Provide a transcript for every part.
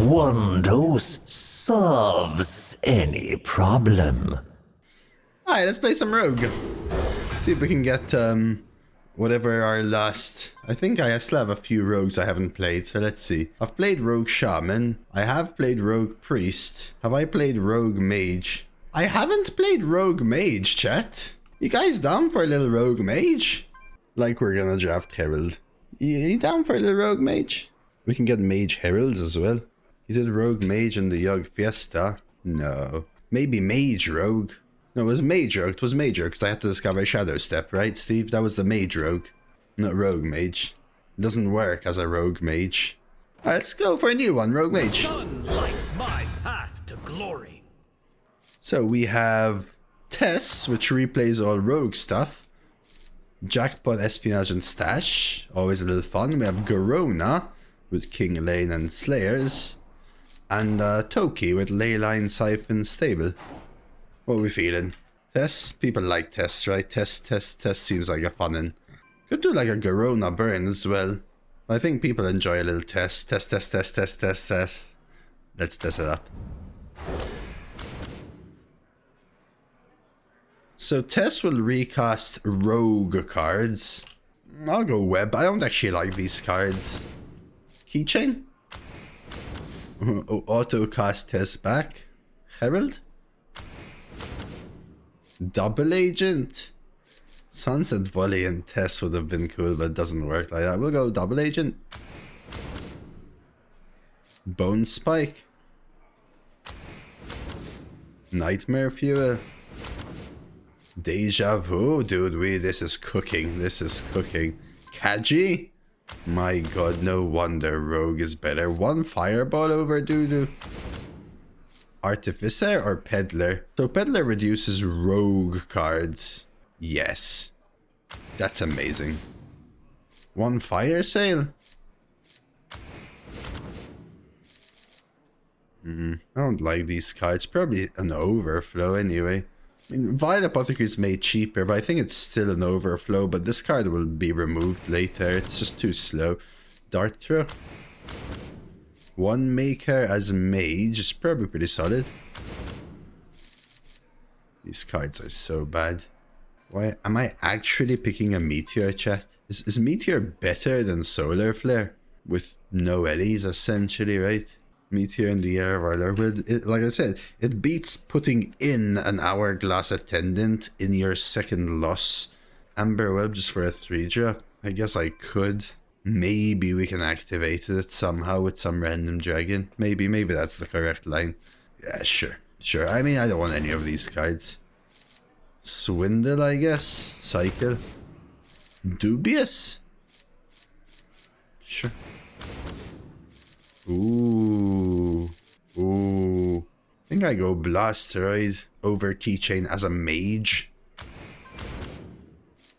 one dose solves any problem. Alright, let's play some rogue. See if we can get whatever our last... I think I still have a few rogues I haven't played, so let's see. I've played rogue shaman. I have played rogue priest. Have I played rogue mage? I haven't played rogue mage, chat. You guys down for a little rogue mage? Like we're gonna draft herald. You down for a little rogue mage? We can get mage heralds as well. You did rogue mage in the Yog Fiesta? No. Maybe mage rogue. No, it was mage rogue. It was mage rogue because I had to discover Shadow Step, right, Steve? That was the mage rogue, not rogue mage. It doesn't work as a rogue mage. Right, let's go for a new one, rogue mage. The sun lights my path to glory. So we have Tess, which replays all rogue stuff. Jackpot, Espionage, and Stash. Always a little fun. We have Garona with King Lane and Slayers. And Toki with Leyline, Siphon, Stable. What are we feeling? Tess? People like Tess, right? Tess seems like a fun one. Could do like a Garona Burnnn as well. I think people enjoy a little Tess. Tess. Let's test it up. So Tess will recast rogue cards. I'll go web. I don't actually like these cards. Keychain? Auto cast Tess back. Herald? Double agent. Sunset Volley and Tess would have been cool, but it doesn't work like that. We'll go double agent. Bone Spike. Nightmare Fuel. Deja Vu, dude, this is cooking. This is cooking. Kaji? My god, no wonder Rogue is better. One Fireball over Doodoo. Artificer or Peddler? So Peddler reduces Rogue cards. Yes. That's amazing. One Fire Sale? I don't like these cards. Probably an overflow anyway. I mean, Vile Apothecary is made cheaper, but I think it's still an overflow. But this card will be removed later. It's just too slow. Dart Throw. One Maker as Mage is probably pretty solid. These cards are so bad. Why am I actually picking a Meteor, chat? Is Meteor better than Solar Flare? With no Ellies, essentially, right? Meteor in the air of our Lord. Like I said, it beats putting in an Hourglass Attendant in your second loss. Amber Web just for a 3-drop. I guess I could. Maybe we can activate it somehow with some random dragon. Maybe that's the correct line. Yeah, sure. I mean, I don't want any of these cards. Swindle, I guess. Cycle. Dubious. Sure. Ooh. I think I go Blasteroid over Keychain as a mage.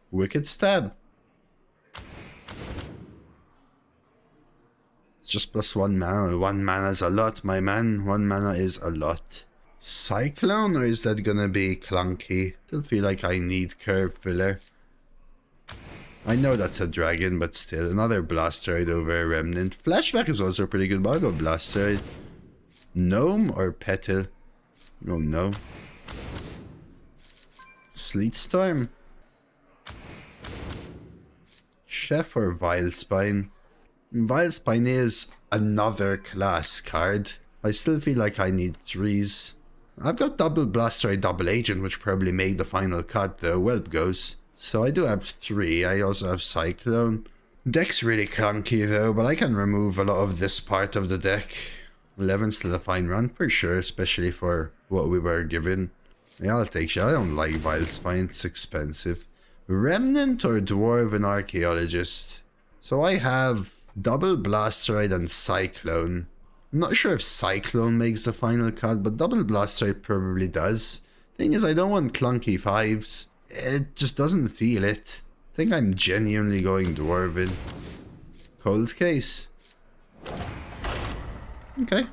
Wicked Stab. It's just +1 mana. 1 mana is a lot, my man. 1 mana is a lot. Cyclone, or is that gonna be clunky? Still feel like I need Curve Filler. I know that's a dragon, but still. Another Blasteroid over a Remnant. Flashback is also pretty good, but I'll go Blasteroid. Gnome or Petal? Oh no. Sleet Storm. Chef or Vilespine? Vilespine is another class card. I still feel like I need 3s. I've got double Blasteroid, double Agent, which probably made the final cut though. Whelp goes. So I do have 3. I also have Cyclone. Deck's really clunky though, but I can remove a lot of this part of the deck. 11's still a fine run for sure, especially for what we were given. Yeah, I'll take shit. I don't like Vilespine, it's expensive. Remnant or Dwarven Archaeologist? So I have double Blasteroid and Cyclone. I'm not sure if Cyclone makes the final cut, but double Blasteroid probably does. Thing is, I don't want clunky 5s. It just doesn't feel it. I think I'm genuinely going Dwarven. Cold Case. Okay.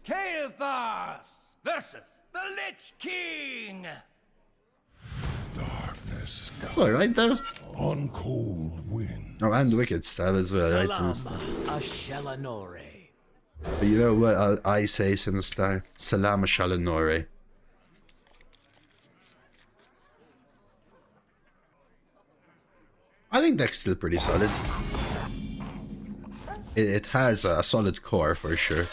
Kael'thas versus the Lich King. Darkness It's alright though. on cold wind. Oh, and Wicked Stab as well, right? Salam, Ashelanore. But you know what I say, Sinister? Salam Shalanore. I think deck's still pretty solid. It has a solid core for sure.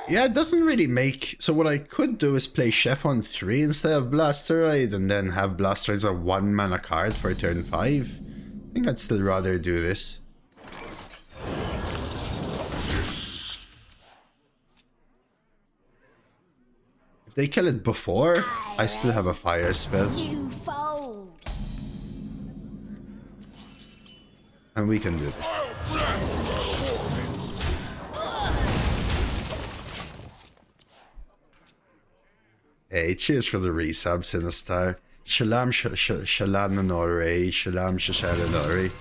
Yeah, it doesn't really make... So what I could do is play Chef on 3 instead of Blasteroid, and then have Blasteroid as a 1 mana card for turn 5. I think I'd still rather do this. If they kill it before, I still have a fire spell. You fold. And we can do this. Hey, cheers for the resub, Sinister. Shalom Shalanore, Shalom Shalanore.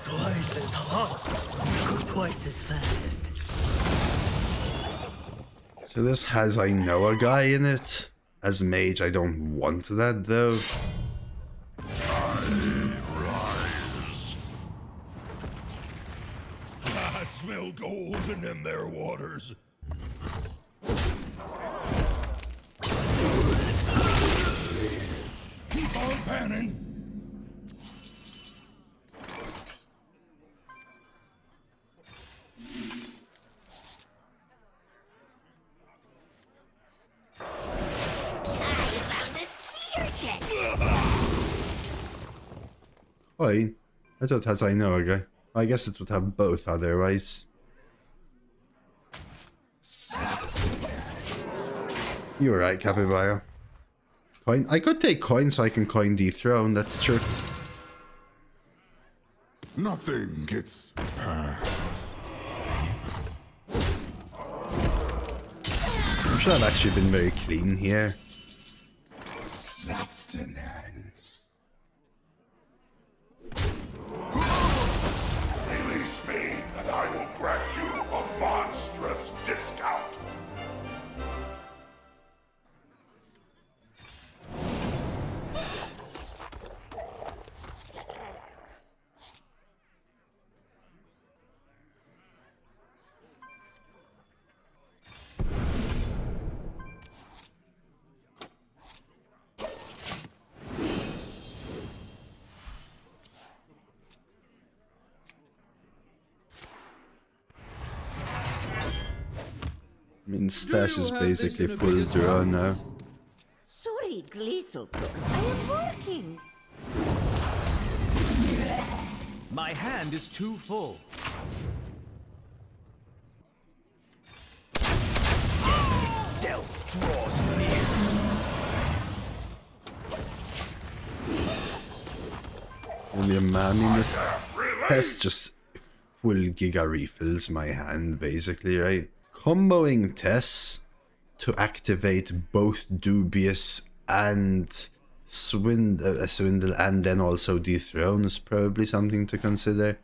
Twice as hot, twice as fast. So this has I know a guy in it. As Mage, I don't want that though. I smell golden in their waters. Keep on panning. Coin? I thought it has I know a guy. I guess it would have both otherwise. You're right, Capybara. Coin? I could take coin so I can coin dethrone, that's true. Nothing gets past. I'm sure I've actually been very clean here. Sustenance. Release me, and I will grant you a monstrous discount. I mean, stash is basically full draw now. Sorry, Gleesopur. I am working. My hand is too full. Stealth draws near. Only a man in this test just full giga refills my hand, basically, right? Comboing Tess to activate both Dubious and Swindle and then also Dethrone is probably something to consider.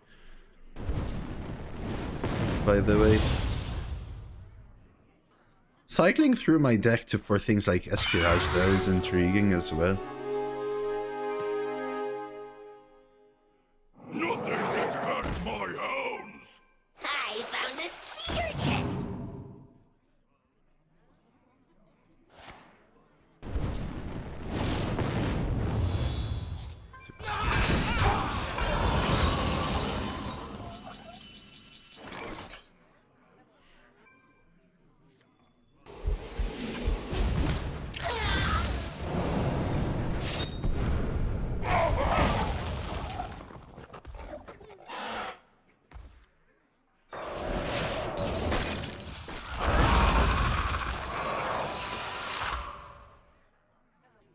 By the way. Cycling through my deck for things like Espionage though is intriguing as well. Nothing gets past my hounds. I found a sea urchin.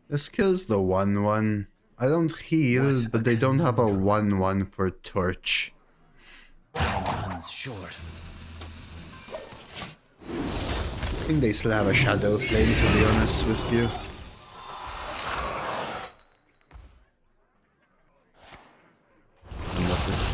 This kills the 1/1. I don't heal, but they don't have a 1/1 for Torch. Runs short. think they still have a Shadow Flame, to be honest with you. And what is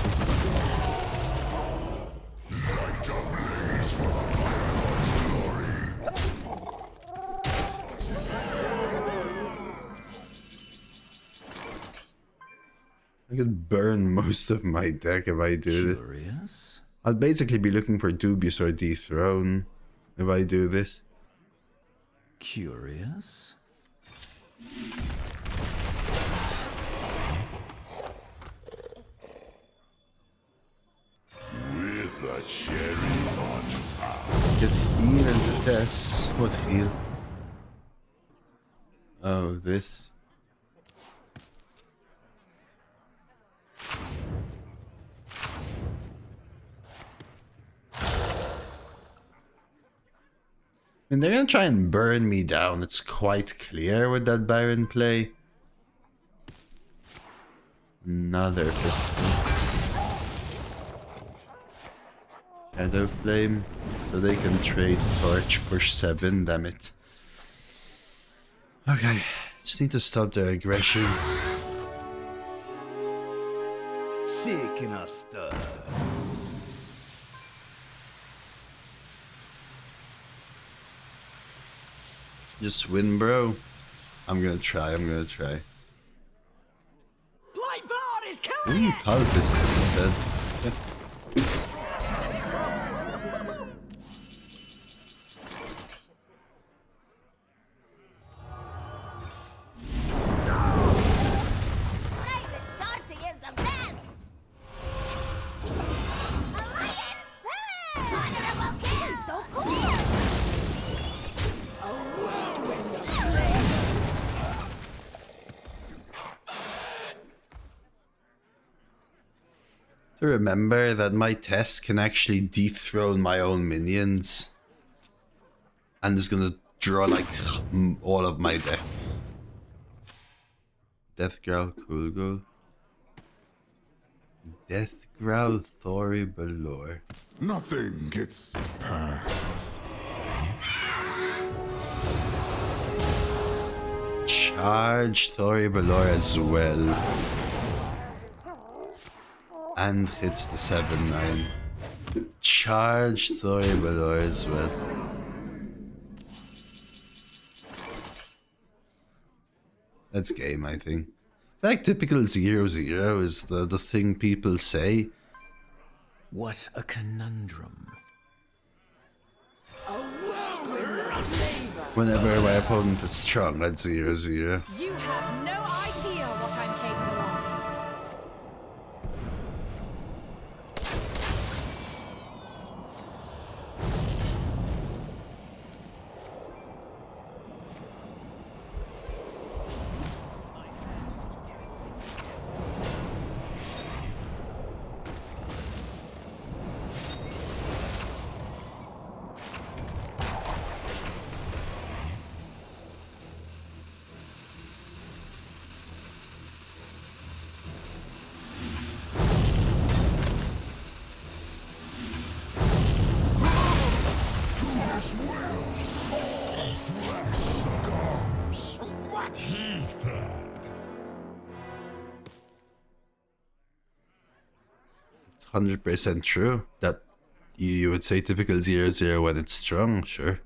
I could burn most of my deck if I do this. Curious? I'll basically be looking for Dubious or Dethrone if I do this. Curious? With a cherry on top. Get heal into Tess. What heal? Oh, this. I mean, they're gonna try and burn me down. It's quite clear with that Baron play. Another pistol. Shadow Flame. So they can trade Torch, push 7, damn it. Okay, just need to stop their aggression. Shaking a stir. Just win, bro. I'm gonna try. Lightbar is coming! Ooh, Cultist instead. Private sorting is the best! Alliance first! Honorable kill! So cool! To remember that my Tess can actually dethrone my own minions. And is gonna draw like all of my deck. Death Growl, Cool Goal. Death Growl, Thori Balor. Nothing gets past. Charge Thori Balor as well. And hits the 7-9. Charge Thori Balor as well. That's game, I think. Like typical 0-0 is the thing people say. What a conundrum. Whenever my opponent is strong at 0-0. You have no idea what I'm capable of. What he said. It's 100% true that you would say typical 0-0 when it's strong, sure.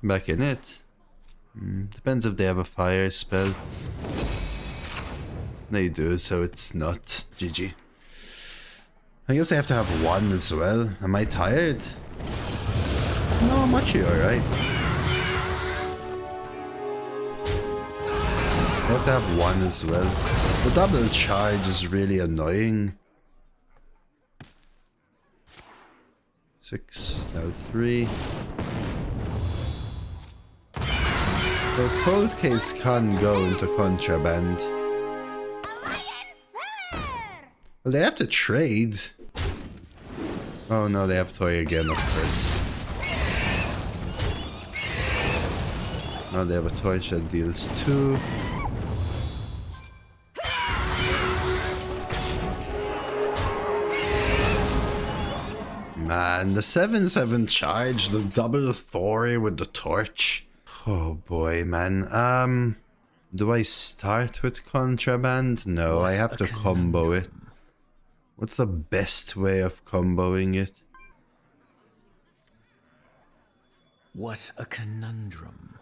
Back in it. Depends if they have a fire spell. They do, so it's not GG. I guess I have to have one as well. Am I tired? No, I'm actually alright. I have to have one as well. The double charge is really annoying. 6, now 3. The cold case can go into contraband. Alliance first! Well, they have to trade. Oh no, they have toy again, of course. Now they have a toy that deals 2. man, the 7/7 charge, the double Thori with the torch. Oh boy, man. Do I start with contraband? No, I have to combo it. What's the best way of comboing it? What a conundrum.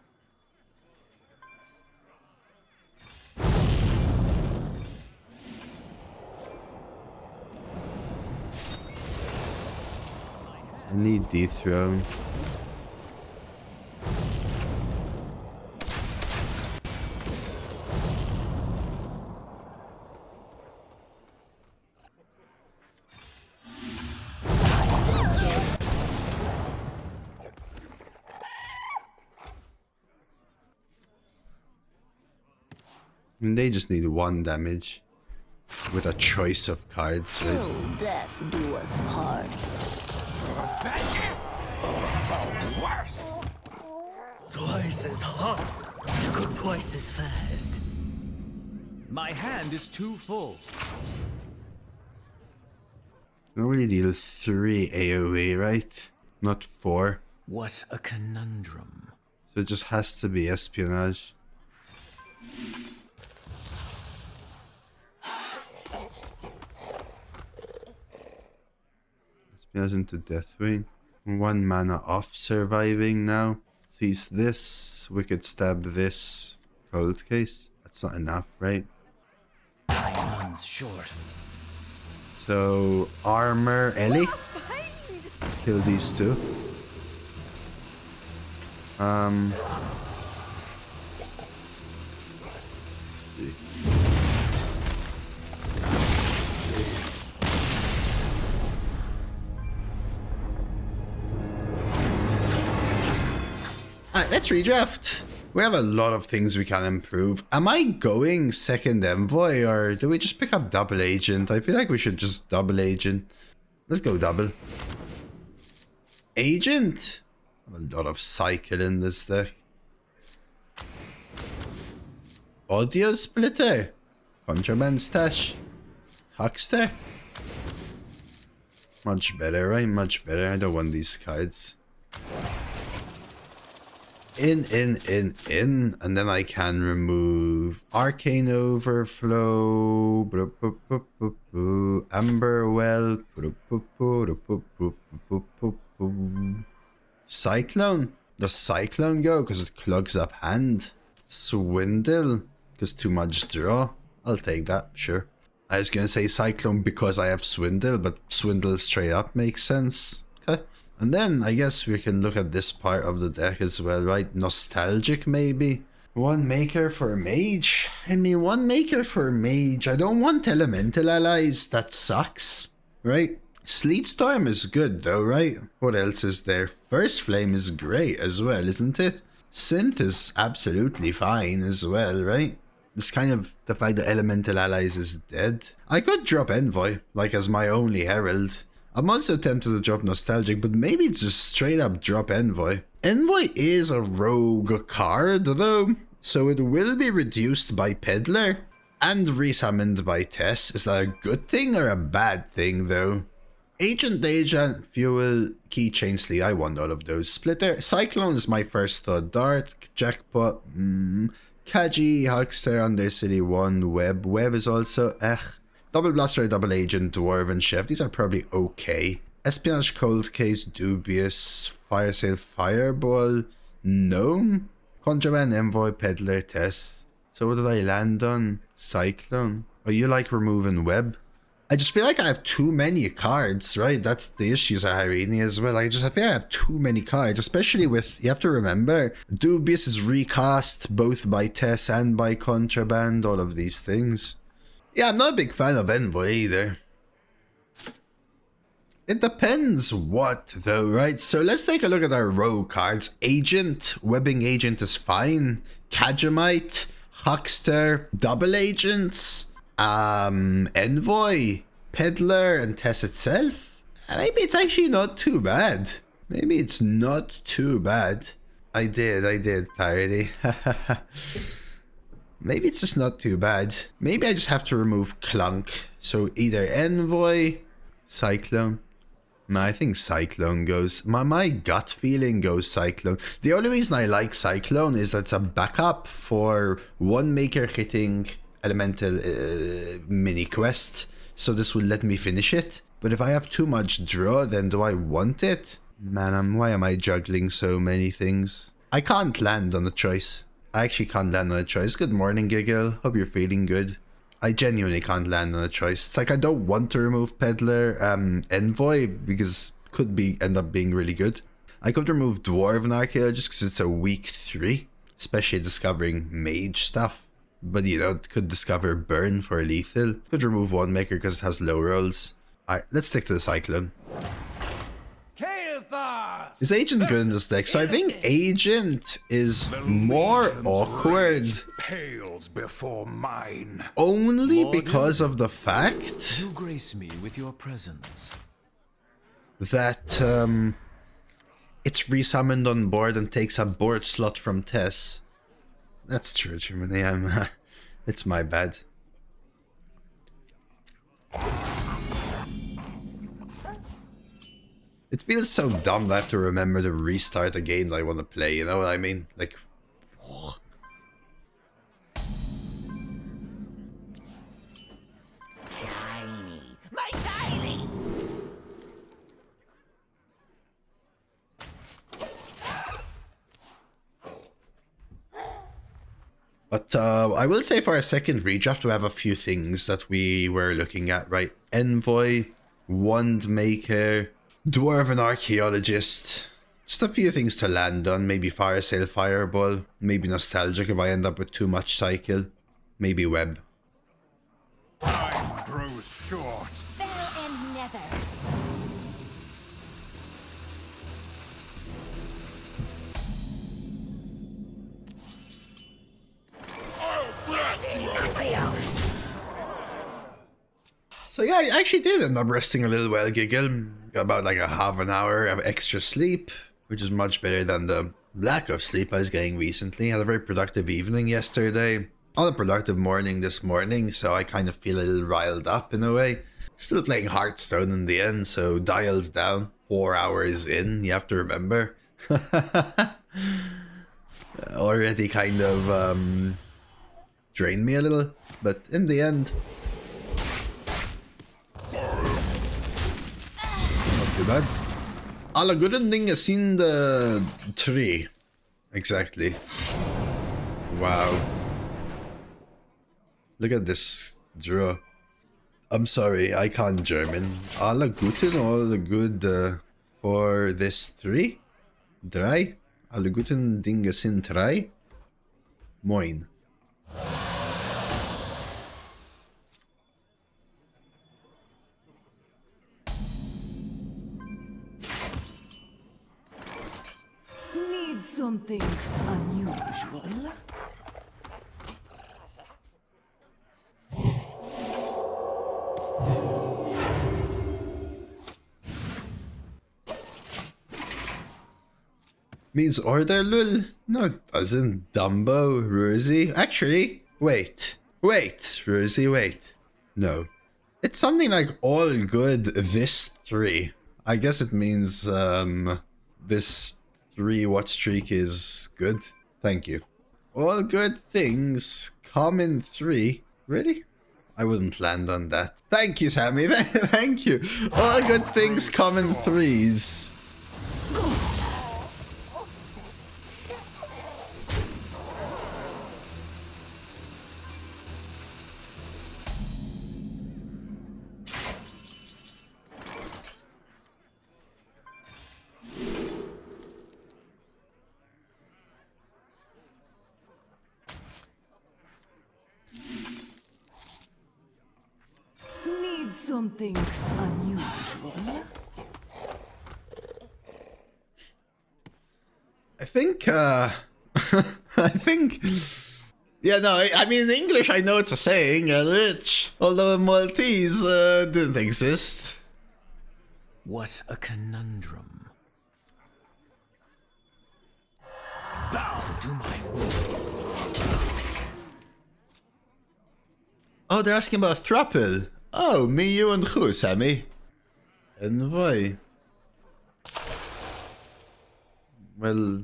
I need dethrone. And they just need 1 damage with a choice of cards, right? Till death do us part. Worse! Twice as hot. Could twice as fast. My hand is too full. Normally deal 3 AoE, right? Not 4. What a conundrum. So it just has to be espionage. Espionage into Deathwing. 1 mana off surviving now. Sees this. Wicked Stab this. Cold Case. That's not enough, right? Time runs short. So, Armor Ellie. Kill these 2. Alright, let's redraft. We have a lot of things we can improve. Am I going second envoy or do we just pick up double agent? I feel like we should just double agent. Let's go double. Agent? A lot of cycle in this deck. Audio splitter. Contraband stash. Huckster. Much better, right? Much better. I don't want these cards. In. And then I can remove Arcane Overflow. Amberwell. Cyclone. Does Cyclone go? Because it clogs up hand. Swindle. Because too much draw. I'll take that, sure. I was going to say Cyclone because I have Swindle, but Swindle straight up makes sense. Okay. And then I guess we can look at this part of the deck as well, right? Nostalgic maybe. 1 maker for Mage. I mean, 1 maker for Mage. I don't want Elemental Allies. That sucks, right? Sleet Storm is good though, right? What else is there? First Flame is great as well, isn't it? Synth is absolutely fine as well, right? It's kind of the fact that Elemental Allies is dead. I could drop Envoy, like as my only Herald. I'm also tempted to drop Nostalgic, but maybe it's just straight up drop Envoy. Envoy is a rogue card though, so it will be reduced by Peddler and resummoned by Tess. Is that a good thing or a bad thing though? Agent, Fuel, Keychain Sleeve, I want all of those. Splitter, Cyclone is my first thought. Dart, Jackpot, Kaji, Huckster, Undercity 1, Web. Web is also, Double Blaster, Double Agent, Dwarven Chef, these are probably okay. Espionage, Cold Case, Dubious, Fire Sale, Fireball, Gnome, Contraband, Envoy, Peddler, Tess. So what did I land on? Cyclone. Oh, you like removing Web? I just feel like I have too many cards, right? That's the issues at Irene as well. I feel like I have too many cards, especially with, you have to remember, Dubious is recast both by Tess and by Contraband, all of these things. Yeah, I'm not a big fan of Envoy either. It depends what though, right? So let's take a look at our rogue cards. Agent, Webbing Agent is fine. Kajamite, Huckster, Double Agents, Envoy, Peddler, and Tess itself. Maybe it's actually not too bad. Maybe it's not too bad. I did, parody. Maybe it's just not too bad. Maybe I just have to remove Clunk. So either Envoy, Cyclone. I think Cyclone goes. My gut feeling goes Cyclone. The only reason I like Cyclone is that it's a backup for one maker hitting elemental mini quest. So this will let me finish it. But if I have too much draw, then do I want it? Man, why am I juggling so many things? I can't land on a choice. I actually can't land on a choice. Good morning, Giggle. Hope you're feeling good. I genuinely can't land on a choice. It's like I don't want to remove Peddler Envoy because it could end up being really good. I could remove Dwarven Archaeologist because it's a weak 3, especially discovering Mage stuff. But you know, it could discover Burn for a lethal. Could remove One Maker because it has low rolls. Alright, let's stick to the Cyclone. Is Agent good in this deck? So I think Agent is more awkward Pales before mine. only because of the fact You grace me with your presence. that it's resummoned on board and takes a board slot from Tess. That's true, Germany. It's my bad. It feels so dumb that I have to remember to restart a game that I want to play, you know what I mean? Like... Shiny. My shiny. But I will say for a second redraft we have a few things that we were looking at, right? Envoy, Wand Maker, Dwarven Archaeologist. Just a few things to land on. Maybe Fire Sale Fireball. Maybe Nostalgic if I end up with too much Cycle. Maybe Web. Time grows short. Fair and never. So yeah, I actually did end up resting a little while, Giggle. Got about like a half an hour of extra sleep, which is much better than the lack of sleep I was getting recently. Had a very productive evening yesterday. On a productive morning this morning, so I kind of feel a little riled up in a way. Still playing Hearthstone in the end, so dialed down. 4 hours in, you have to remember. Already kind of drained me a little, but in the end, not too bad. Alla goeden dingen zien de 3. Exactly. Wow. Look at this draw. I'm sorry, I can't German. Alla guten, all the good for this 3? 3? Alle guten Dinge sind 3? Moin. Need something unusual? Means order, lul? No, it doesn't. Dumbo, Rosie. Actually, wait. Rosie, wait. No. It's something like all good this 3. I guess it means this 3 watch streak is good. Thank you. All good things common 3. Really? I wouldn't land on that. Thank you, Sammy. Thank you. All good things common 3s. Need something unusual? I think, yeah, no, I mean, in English, I know it's a saying, rich, although in Maltese, didn't exist. What a conundrum. Bow to my will. Oh, they're asking about Thruple. Oh, me, you, and who, Sammy? Envoy. Well,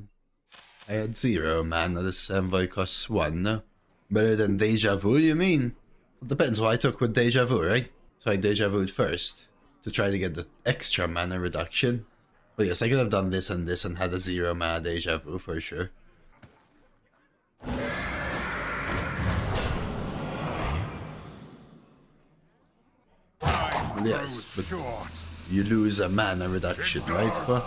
I had 0 mana. This envoy costs 1, no? Better than Deja Vu, you mean? Well, depends what I took with Deja Vu, right? So I Deja Vu'd first to try to get the extra mana reduction. But yes, I could have done this and had a 0 mana Deja Vu for sure. Well, yes, but you lose a mana reduction, right? But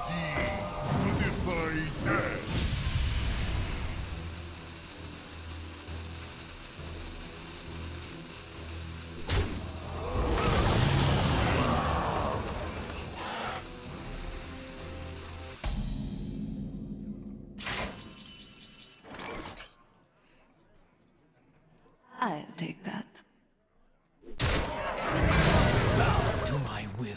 I'll take that. To my will.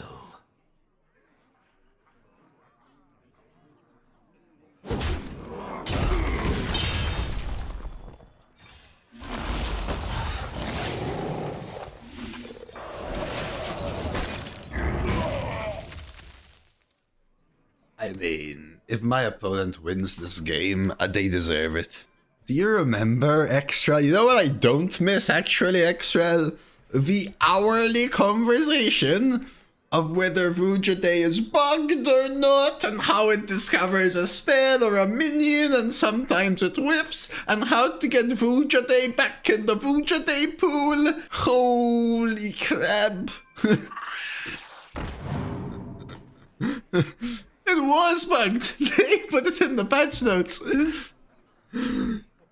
I mean, if my opponent wins this game, they deserve it. Do you remember, Extra? You know what I don't miss, actually, Extra? The hourly conversation of whether Vuja Day is bugged or not, and how it discovers a spell or a minion, and sometimes it whiffs, and how to get Vuja Day back in the Vuja Day pool. Holy crap. It was bugged. They put it in the patch notes.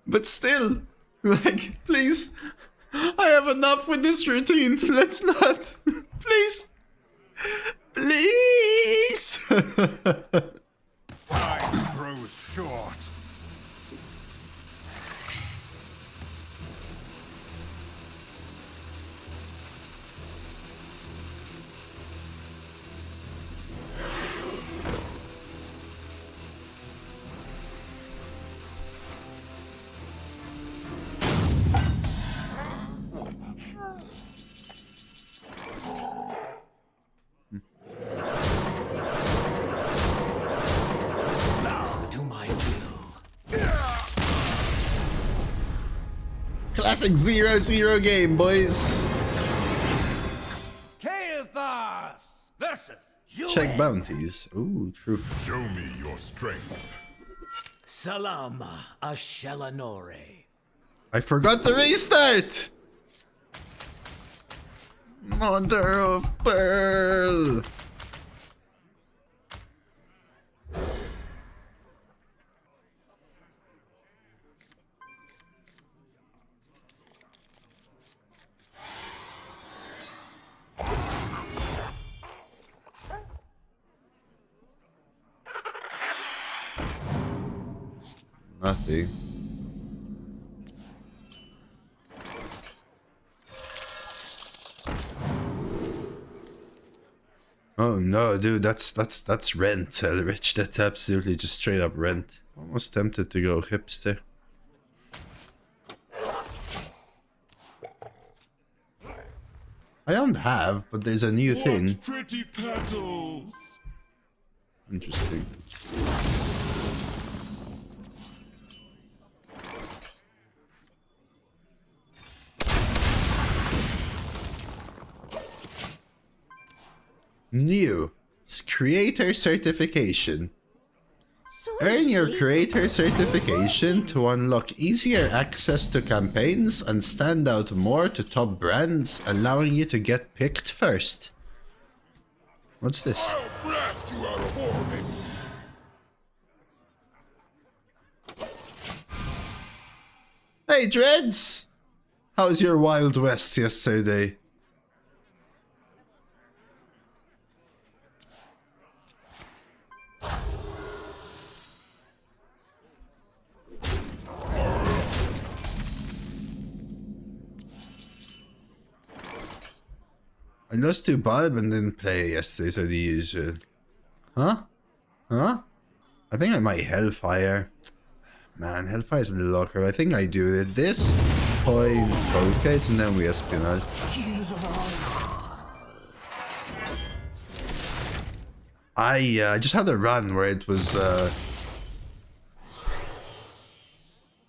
But still, like, please, I have enough with this routine. Let's not. Please. Please. Time grows short. To my will. Classic 0-0 game, boys. Kael'thas versus you. Check bounties. Ooh, true. Show me your strength. Salama Ashelanore. I forgot to restart. Mother of Pearl. Nothing. Oh no, dude, that's rent, Elrich. That's absolutely just straight up rent. Almost tempted to go hipster. I don't have, but there's a new thing. Pretty petals. Interesting. New. It's creator certification. Earn your creator certification to unlock easier access to campaigns and stand out more to top brands, allowing you to get picked first. What's this? I'll blast you out of orbit. Hey, Dreads! How was your Wild West yesterday? I lost to Bulb and didn't play yesterday, so the usual. Huh? Huh? I think I might Hellfire. Man, Hellfire is a little awkward. I think I do it. This point focus and then we espionage. I just had a run where it was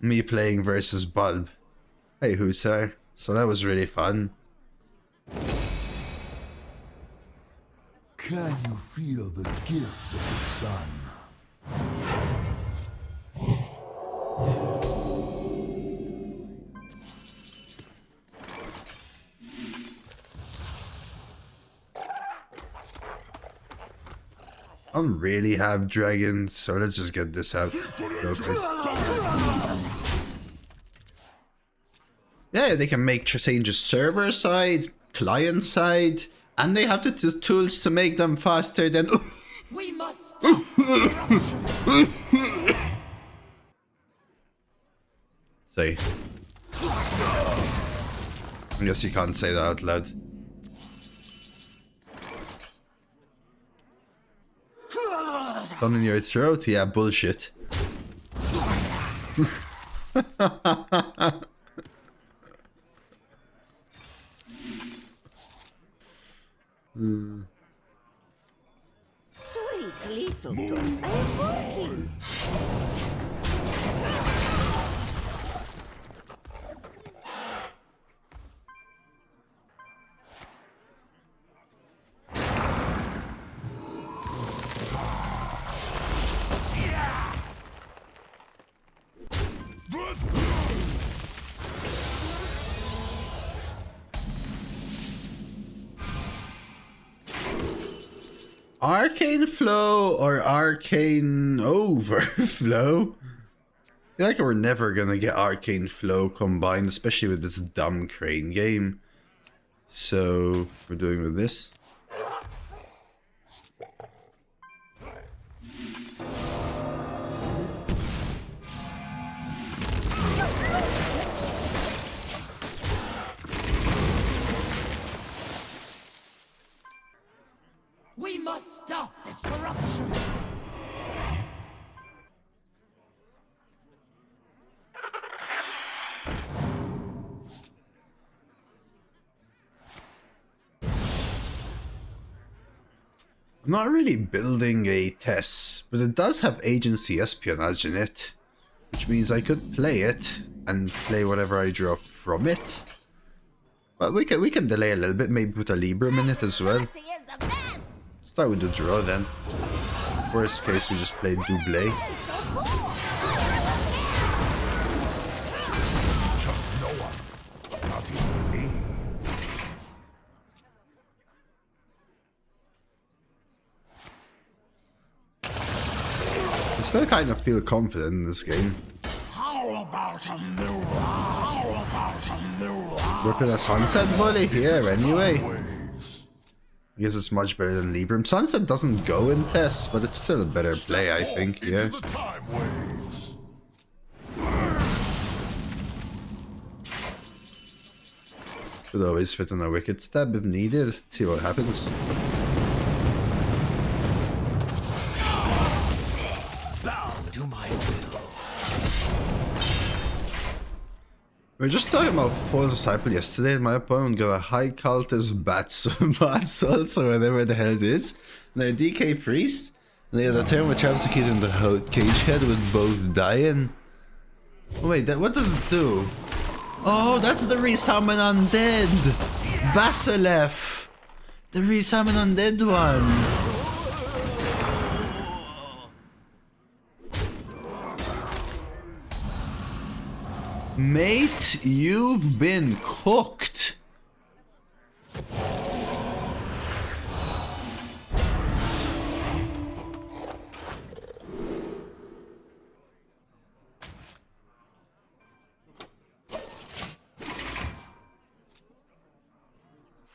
me playing versus Bulb. Hey, Hussar. So that was really fun. Can you feel the gift of the sun? I don't really have dragons, so let's just get this out. Go, please. Yeah, they can make changes server side, client side, and they have the tools to make them faster than. We must stop this corruption. Say. I guess you can't say that out loud. Gun in your throat? Yeah, bullshit. Arcane Flow or Arcane Overflow? I feel like we're never gonna get Arcane Flow combined, especially with this dumb crane game. So we're doing with this. We must stop this corruption. I'm not really building a Tess, but it does have agency espionage in it, which means I could play it and play whatever I draw from it. But we can delay a little bit, maybe put a Libram in it as well. He is the best. Start with the draw then. Worst case, we just play Doublé. Trust no one, not even me. I still kind of feel confident in this game. How about a mirror? How about a mirror? Look at a Sunset Volley here anyway. I guess it's much better than Libram. Sunset doesn't go in Tess, but it's still a better play, I think, yeah. Into the time ways. Could always fit on a Wicked Stab if needed. Let's see what happens. Bow to my will. We were just talking about False Disciple yesterday, and my opponent got a High Cultist Bat or whatever the hell it is, and a DK Priest, and they had a turn with Execute in the Cage Head with both dying. Oh wait, what does it do? Oh, that's the Resummon Undead! Basilief! The Resummon Undead one! Mate, you've been cooked.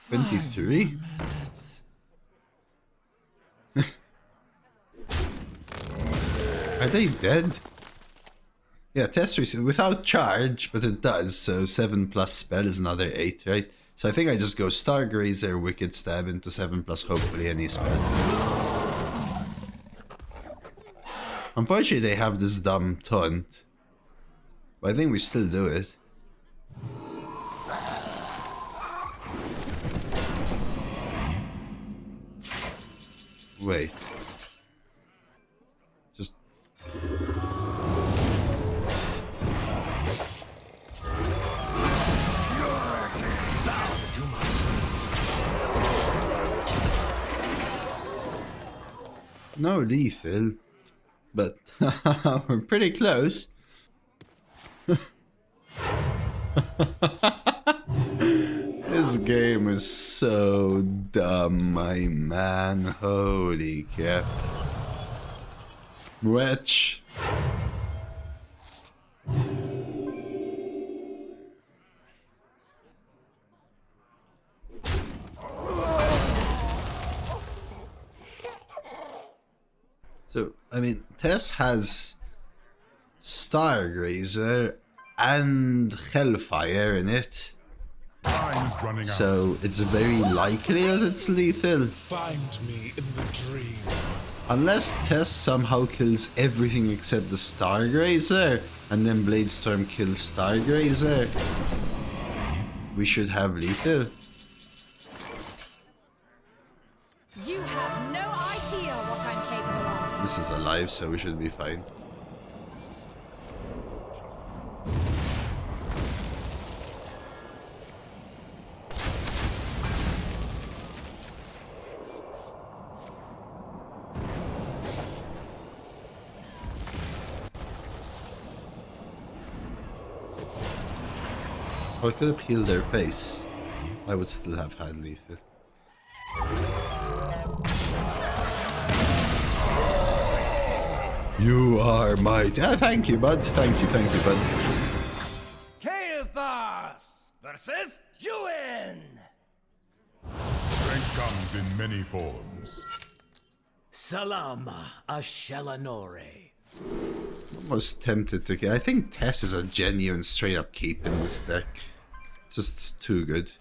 $23? Are they dead? Yeah, test reset without charge, but it does, so 7 plus spell is another 8, right? So I think I just go Stargrazer, Wicked Stab into 7 plus hopefully any spell. Unfortunately they have this dumb taunt, but I think we still do it. Wait. No lethal, but we're pretty close. This game is so dumb, my man. Holy crap. Wretch. So, I mean, Tess has Stargrazer and Hellfire in it. Time is running out. So, it's very likely that it's lethal. Find me in the dream. Unless Tess somehow kills everything except the Stargrazer, and then Bladestorm kills Stargrazer, we should have lethal. You have no idea what I'm capable of. This is alive, so we should be fine. I could have healed their face. I would still have had lethal. You are mighty. Ah, thank you, bud. Thank you, bud. Kael'thas versus Juin! Strength comes in many forms. Salama Ashelanore. Almost tempted to. I think Tess is a genuine straight up keep in this deck. It's just too good.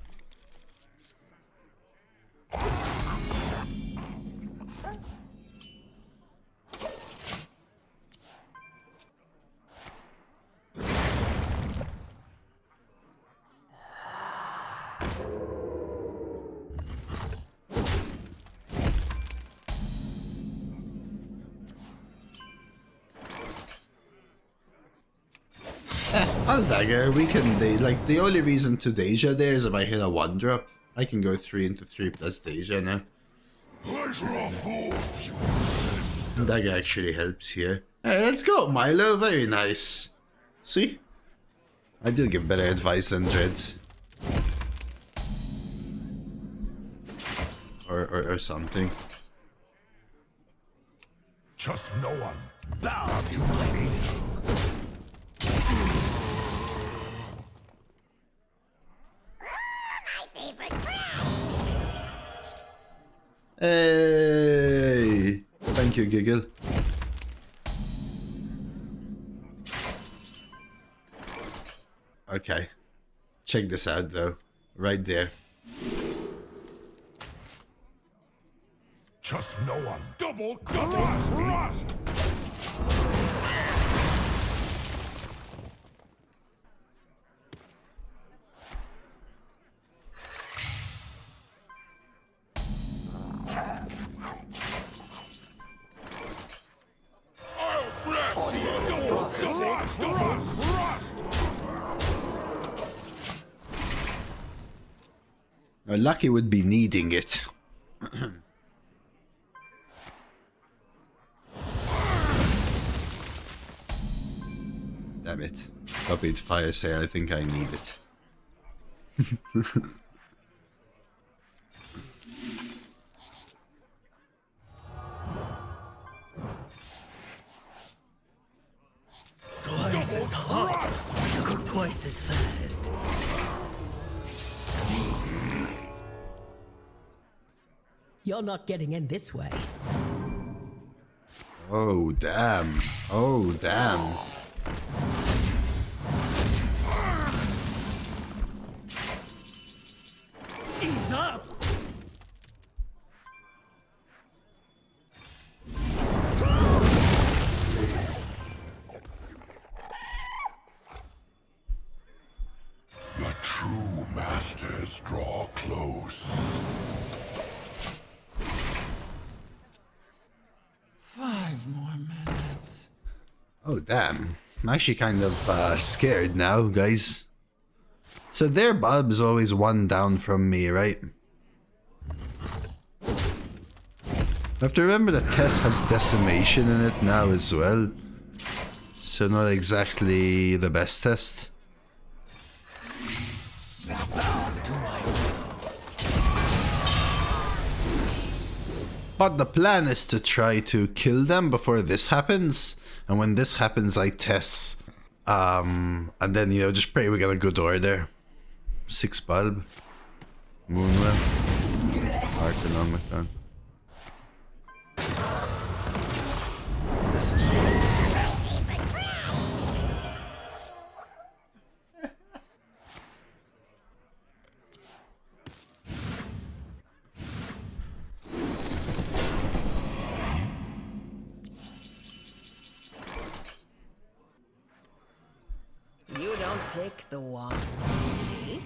I'll dagger. We can like the only reason to Deja there is if I hit a 1-drop. I can go 3 into 3 plus Deja now. Dagger actually helps here. Hey, let's go, Milo. Very nice. See? I do give better advice than Dreads. Or something. Trust no one. Bow to my will. Hey! Thank you, Giggle. Okay. Check this out, though. Right there. Trust no one. Double trust. Lucky would be needing it. Damn it. Copied fire sale, I think I need it. Twice as hot, could twice as fast. You're not getting in this way. Oh, damn. Oh, damn. Ease up! The true masters draw close. 5 more minutes. Oh, damn. I'm actually kind of scared now, guys. So their Bub's always one down from me, right? I have to remember that Tess has decimation in it now as well. So not exactly the best test. But the plan is to try to kill them before this happens. And when this happens, I Tess. And then, you know, just pray we get a good order. 6 bulb. Moonwell. Arcanomicon. This is... You don't pick the ones, see?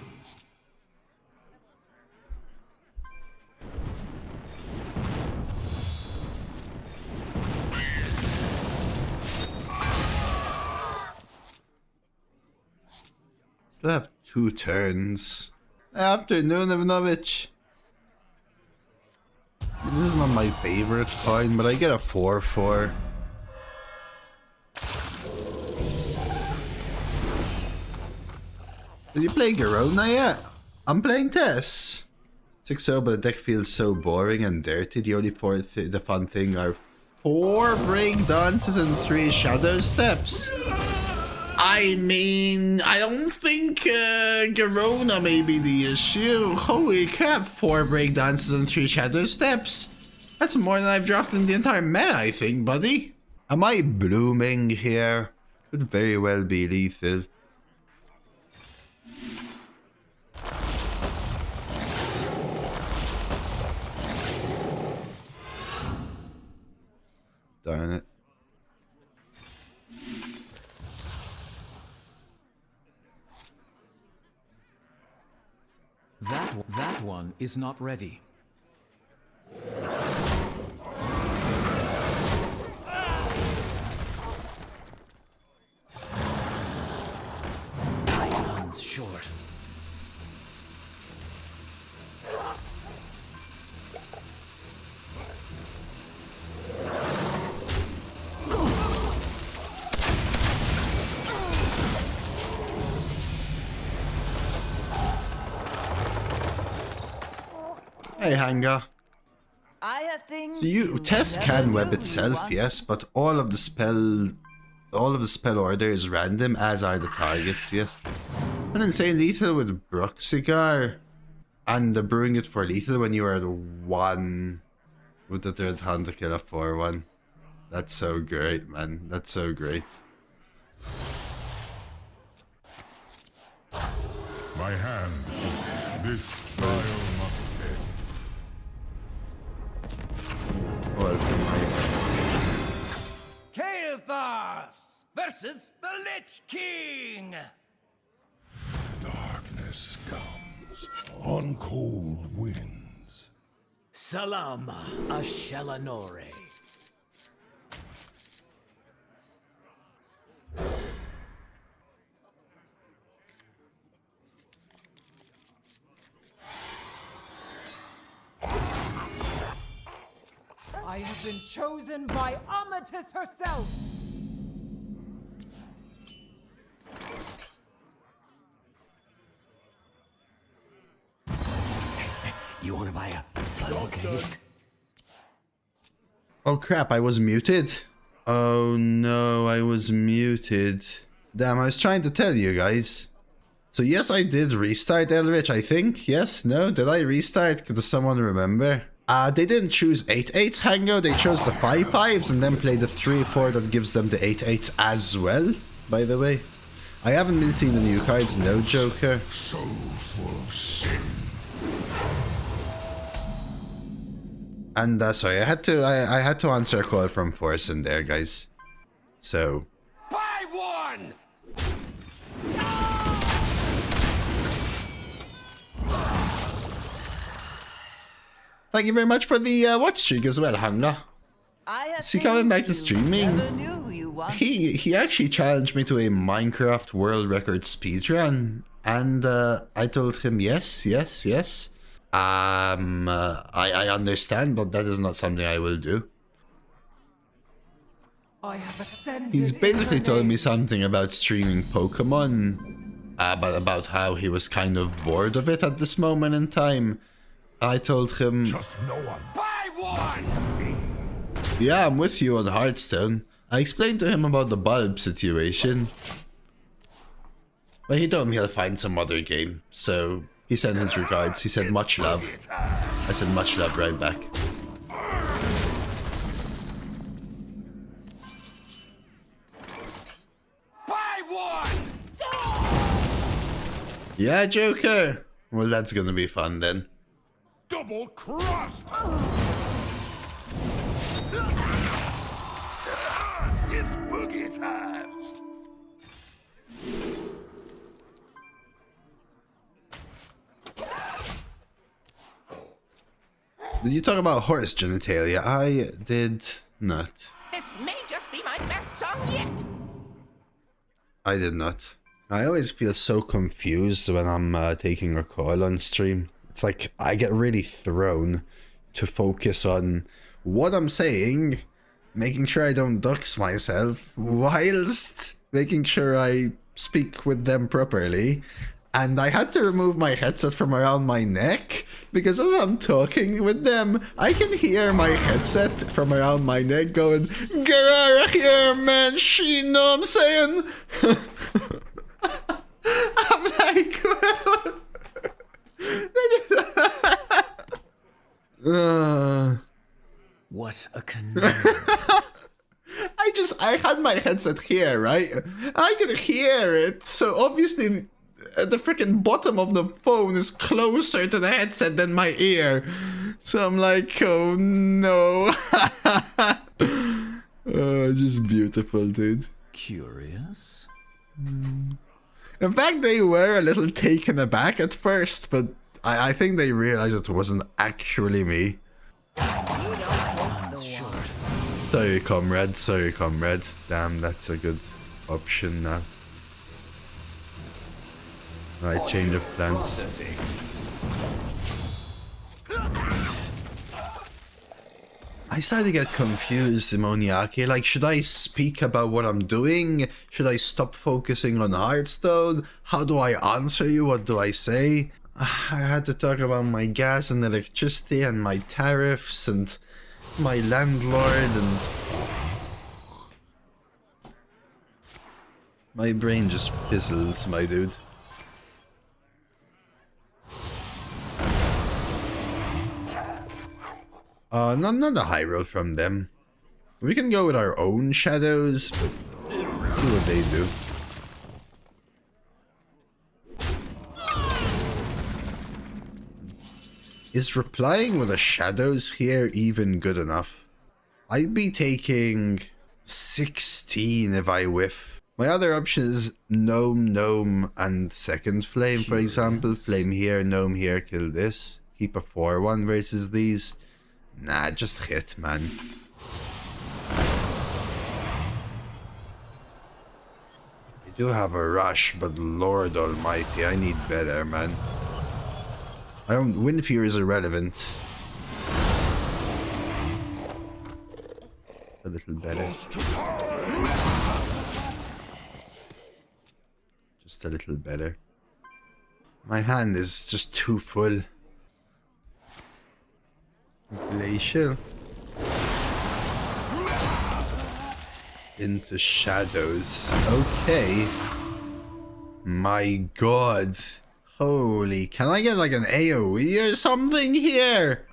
Still have 2 turns. Afternoon, Ivanovich. This is not my favorite coin, but I get a 4/4. Did you play Garona yet? I'm playing Tess. 6-0, but the deck feels so boring and dirty. The only the fun thing are 4 break dances and 3 shadow steps. I mean, I don't think Garona may be the issue. Holy crap, 4 break dances and 3 shadow steps. That's more than I've dropped in the entire meta, I think, buddy. Am I blooming here? Could very well be lethal. Darn it. That one is not ready. Icons short. Hey, Hanga. I have things. So Tess can web itself, yes, but all of the spell order is random, as are the targets, yes. An insane lethal with Brook Cigar, and brewing it for lethal when you are at 1 with the 3rd hand to kill a 4/1. That's so great, man. That's so great. My hand. This trial must end. Kael'thas versus the Lich King! Darkness comes on cold winds. Salama Ashelanore. I have been chosen by Amatis herself. You want to buy a funnel cake? Oh crap, I was muted. Oh no, I was muted. Damn, I was trying to tell you guys. So yes, I did restart Elrich, I think. Yes? No? Did I restart? Does someone remember? They didn't choose 8/8s Hango, they chose the 5/5s and then played the 3/4 that gives them the 8/8s as well, by the way. I haven't been seeing the new cards, no joker. So full of sin. And sorry, I had to answer a call from Forsen there, guys. So Buy one! thank you very much for the watch streak as well, Hanga. Is he coming back to streaming? He actually challenged me to a Minecraft world record speedrun, and I told him yes. I understand, but that is not something I will do. I have ascended. He's basically in her told me name. something about streaming Pokemon, but about how he was kind of bored of it at this moment in time. I told him, Trust no one. Buy one! yeah, I'm with you on Hearthstone. I explained to him about the bulb situation. But he told me he'll find some other game, so he sent his regards. He said much love. I said much love right back. Buy one! Yeah, Joker! Well, that's gonna be fun then. Double crust! It's boogie time! Did you talk about horse genitalia? I did not. This may just be my best song yet. I did not. I always feel so confused when I'm taking a call on stream. It's like I get really thrown to focus on what I'm saying, making sure I don't dox myself, whilst making sure I speak with them properly. And I had to remove my headset from around my neck because as I'm talking with them, I can hear my headset from around my neck going, "Get here, man, she know what I'm saying?" I'm like, What a conundrum. I had my headset here, right? I could hear it, so obviously the freaking bottom of the phone is closer to the headset than my ear. So I'm like, oh no. Just beautiful, dude. Curious? In fact, they were a little taken aback at first, but I think they realized it wasn't actually me. Sorry, comrade. Sorry, comrade. Damn, that's a good option now. Right, change of plans. I started to get confused, Simoniaki. Like, should I speak about what I'm doing? Should I stop focusing on Hearthstone? How do I answer you? What do I say? I had to talk about my gas and electricity and my tariffs and my landlord and... My brain just fizzles, my dude. Not a high roll from them. We can go with our own shadows, but let's see what they do. Is replying with the shadows here even good enough? I'd be taking 16 if I whiff. My other option is Gnome, and second Flame, for example. Flame here, Gnome here, kill this. Keep a 4-1 versus these. Nah, just hit, man. I do have a rush, but Lord Almighty, I need better, man. I don't. Wind Fear is irrelevant. A little better. Just a little better. My hand is just too full. Glacial. Into shadows. Okay. My god. Holy, can I get like an AoE or something here?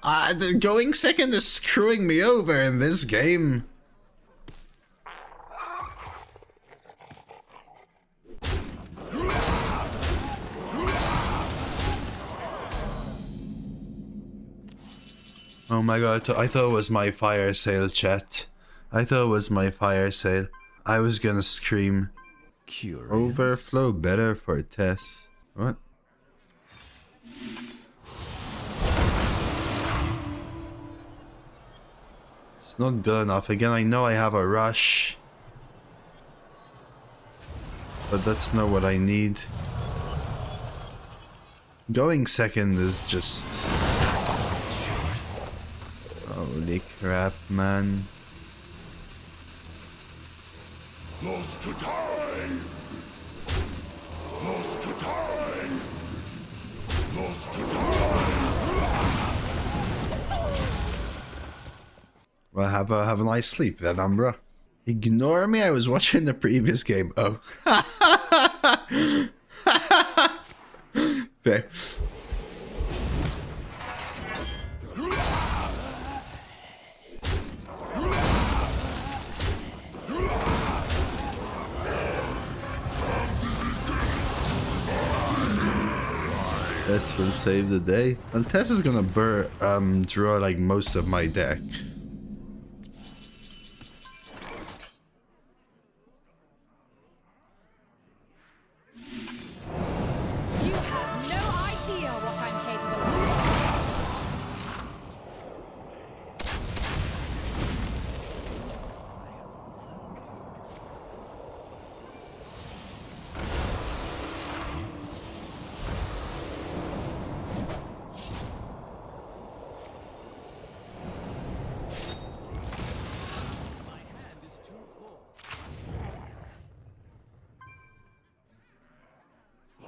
Going second is screwing me over in this game. Oh my god, I thought it was my fire sale, chat. I thought it was my fire sale. I was gonna scream. Curious. Overflow better for Tess. What? It's not good enough. Again, I know I have a rush. But that's not what I need. Going second is just... Holy crap, man. Lost to time! Lost to time! Lost to time! Well, have a nice sleep then, Umbra. Ignore me, I was watching the previous game. Oh. Fair. Tess will save the day. And Tess is gonna draw like most of my deck. You have no idea what I'm capable of.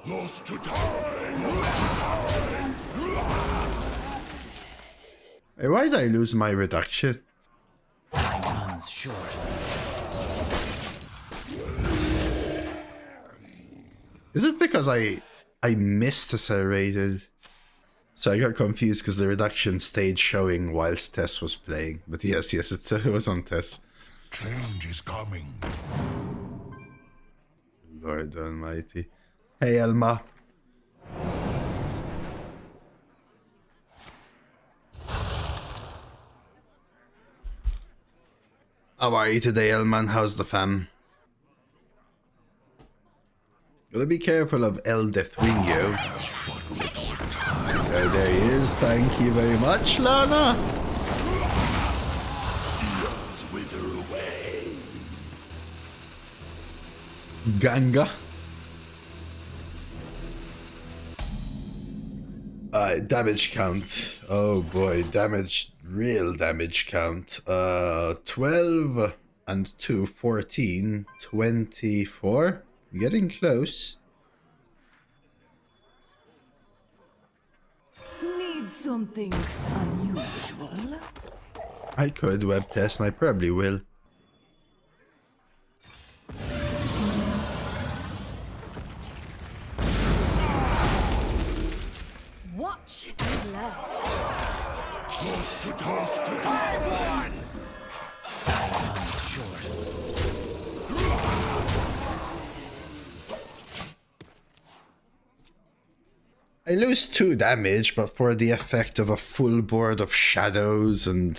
Lost to time! Lost to time! Hey, why did I lose my reduction? Time's short. Is it because I missed accelerated? So I got confused because the reduction stayed showing whilst Tess was playing. But yes, it was on Tess. Change is coming. Lord almighty. Hey, Elma. How are you today, Elman? How's the fam? Gotta be careful of El Deathwing, oh, there he is. Thank you very much, Lana. Eons wither away. Ganga. Damage count. Oh boy, real damage count. 12 and 2, 14, 24. Getting close. Need something unusual? I could web test and I probably will. Watch and learn. Lost to time! Time's short. I lose 2 damage, but for the effect of a full board of shadows and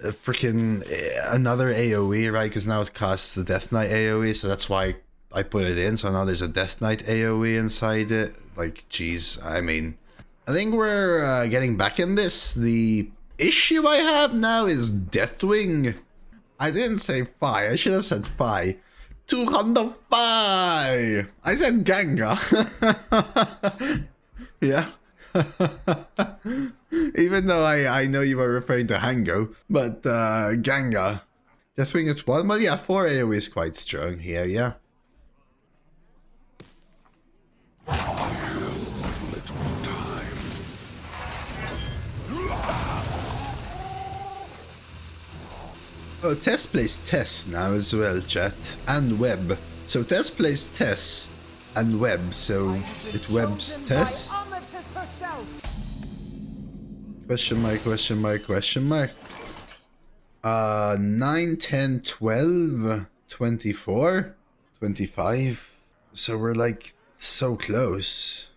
a freaking another AoE, right? Because now it casts the Death Knight AoE, so that's why I put it in. So now there's a Death Knight AoE inside it. Like, geez, I mean, I think we're getting back in this. The issue I have now is Deathwing. I didn't say Phi. I should have said Phi. 205. I said Ganga. Yeah. Even though I know you were referring to Hango, but Ganga. Deathwing at 1. Well, yeah, 4 AoE is quite strong here, yeah. Oh, Tess plays Tess now as well, chat. And Web. So Tess plays Tess and Web, so it webs Tess. Question mark, question mark, question mark. 9, 10, 12, 24, 25. So we're like so close.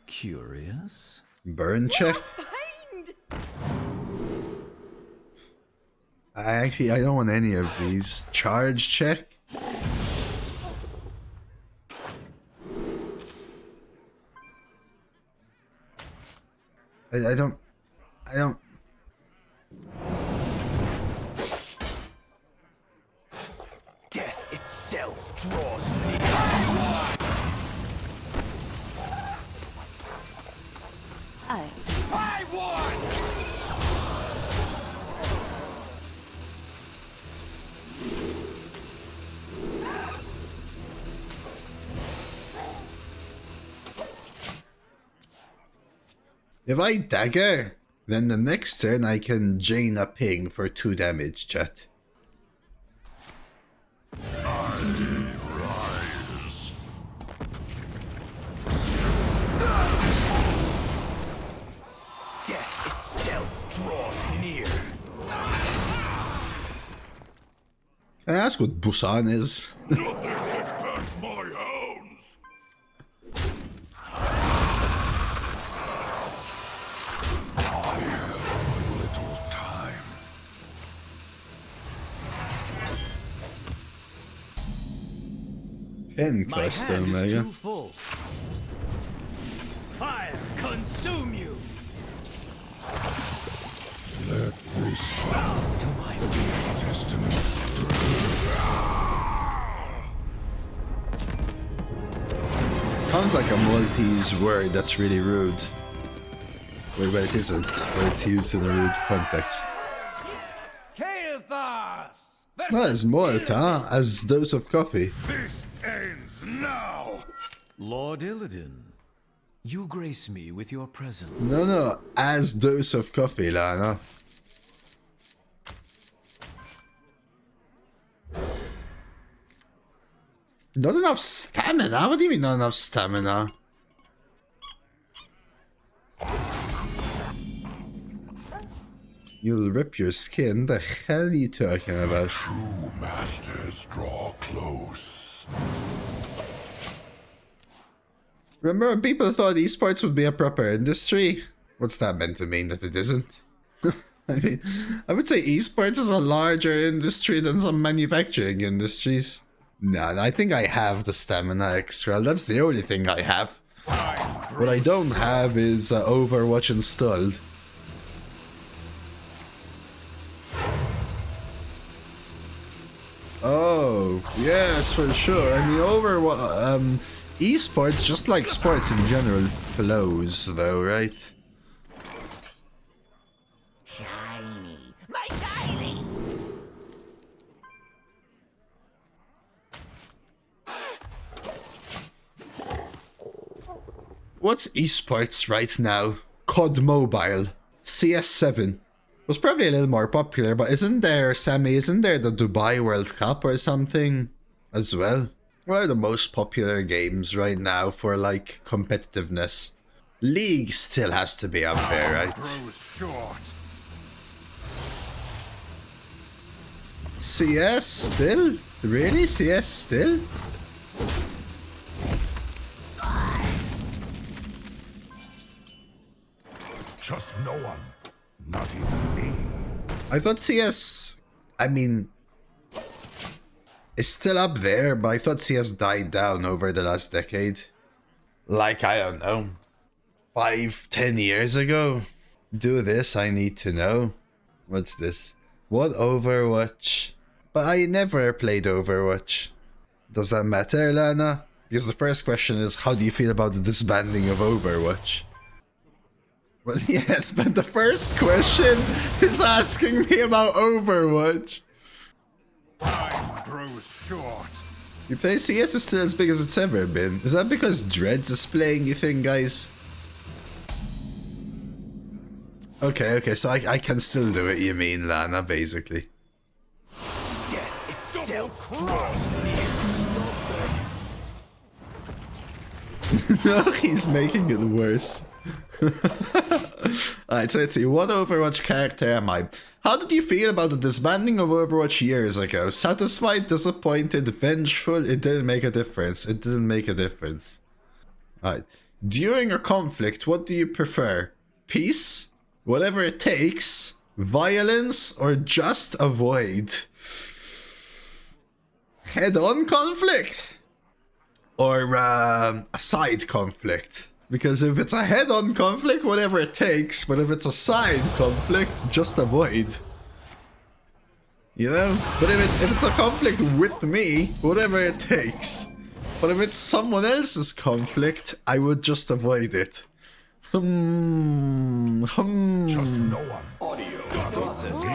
Curious? Burn check. I don't want any of these. Charge check. I don't. Death itself draws near. I won! If I dagger, then the next turn I can Jaina ping for 2 damage, chat. Death itself draws near. Can I ask what Busan is? Nothing gets past my hounds. I have little time. Ten My quest, hand is Omega. too full. Fire consume you. Let this Bow to my will. destiny. Sounds like a Maltese word that's really rude. Wait, but it isn't. But it's used in a rude context. Not as Malta as DoseofCoffee. This ends now. Lord Illidan, you grace me with your presence. No, as DoseofCoffee, Lana. Not enough stamina? What do you mean not enough stamina? You'll rip your skin? The hell are you talking about? True masters draw close. Remember when people thought esports would be a proper industry? What's that meant to mean that it isn't? I mean, I would say esports is a larger industry than some manufacturing industries. No, I think I have the stamina extra. That's the only thing I have. What I don't have is Overwatch installed. Oh, yes, for sure. I mean, Overwatch, esports, just like sports in general, flows, though, right? Shiny. My shiny. What's esports right now? COD Mobile, CS7. Was probably a little more popular, but isn't there the Dubai World Cup or something as well? What are the most popular games right now for, like, competitiveness? League still has to be up there, right? Grows short. CS still? Really? CS still? Just no one. Not even me. I thought CS, I mean, is still up there, but I thought CS died down over the last decade. Like, I don't know, 5-10 years ago? Do this, I need to know. What's this? What Overwatch? But I never played Overwatch. Does that matter, Lana? Because the first question is, how do you feel about the disbanding of Overwatch? Well, yes, but the first question is asking me about Overwatch. Time grows short. You play CS is still as big as it's ever been. Is that because Dreads is playing, you think, guys? Okay, so I can still do it, you mean, Lana, basically. Death itself draws near. No, he's making it worse. Alright, so let's see. What Overwatch character am I? How did you feel about the disbanding of Overwatch years ago? Satisfied, disappointed, vengeful? It didn't make a difference. It didn't make a difference. Alright. During a conflict, what do you prefer? Peace? Whatever it takes? Violence? Or just avoid? Head-on conflict? Or a side conflict? Because if it's a head-on conflict, whatever it takes. But if it's a side conflict, just avoid. You know? But if it's a conflict with me, whatever it takes. But if it's someone else's conflict, I would just avoid it. Just no one. Audio processing.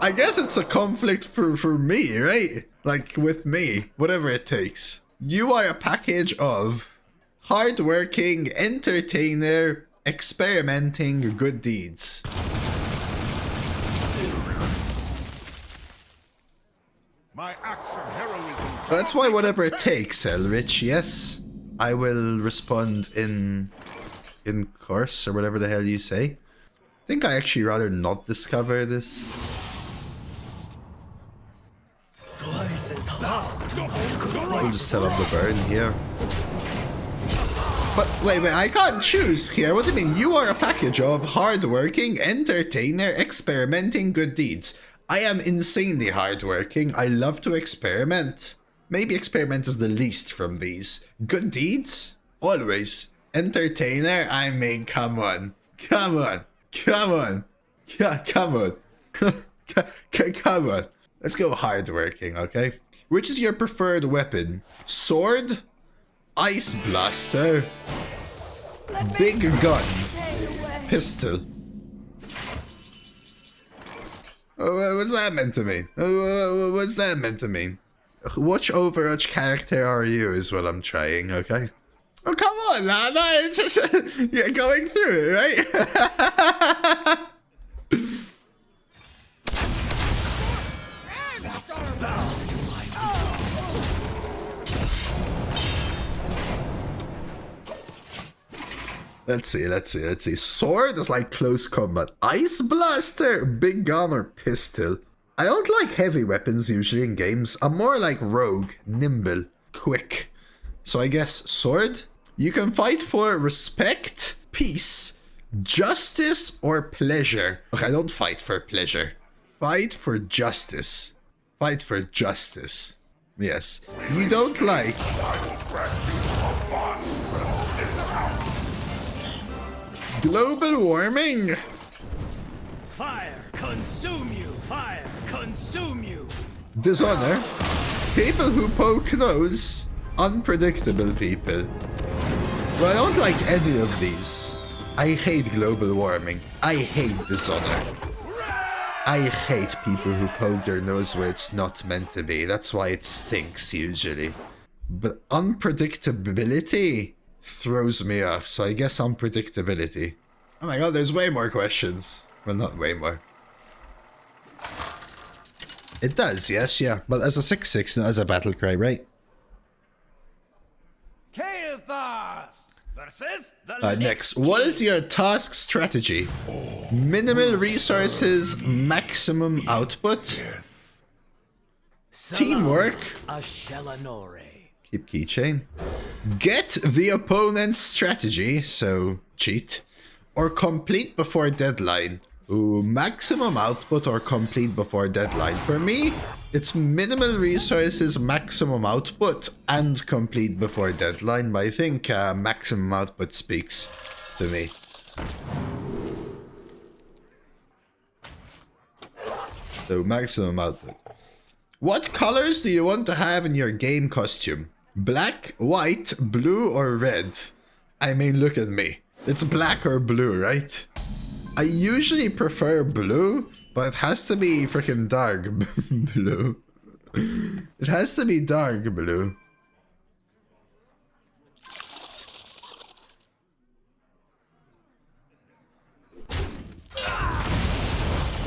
I guess it's a conflict for me, right? Like, with me. Whatever it takes. You are a package of hardworking, entertainer, experimenting, good deeds. My acts of heroism. That's why whatever it takes, Elrich, yes. I will respond in course, or whatever the hell you say. I think I actually rather not discover this. We'll just set up the burn here. But wait, I can't choose here. What do you mean? You are a package of hardworking, entertainer, experimenting, good deeds. I am insanely hardworking. I love to experiment. Maybe experiment is the least from these. Good deeds? Always. Entertainer? I mean, come on. Come on. Come on. Yeah, come on. Come on. Let's go hardworking, okay? Which is your preferred weapon? Sword? Ice blaster? Big gun? Pistol? What's that meant to mean? What's that meant to mean? Which Overwatch character are you is what I'm trying, okay? Oh, come on, man. No, it's just, you're going through it, right? Let's see. Sword is like close combat. Ice blaster, big gun, or pistol. I don't like heavy weapons usually in games. I'm more like rogue, nimble, quick. So I guess sword? You can fight for respect, peace, justice, or pleasure. Look, I don't fight for pleasure. Fight for justice. Fight for justice. Yes. You don't like... global warming? Fire consume you! Fire consume you! Dishonor? People who poke nose? Unpredictable people. Well, I don't like any of these. I hate global warming. I hate dishonor. I hate people who poke their nose where it's not meant to be. That's why it stinks usually. But unpredictability throws me off, so I guess unpredictability. Oh my god, there's way more questions. Well, not way more. It does, yes, yeah. But as a 6/6, not as a battle cry, right? Kael'thas versus the Next, what is your task strategy? Minimal resources, maximum output. Teamwork. A Shelanore. Keep keychain. Get the opponent's strategy, so cheat. Or complete before deadline. Ooh, maximum output or complete before deadline. For me, it's minimal resources, maximum output, and complete before deadline. But I think maximum output speaks to me. So maximum output. What colors do you want to have in your game costume? Black, white, blue, or red? I mean, look at me. It's black or blue, right? I usually prefer blue, but it has to be freaking dark blue. It has to be dark blue.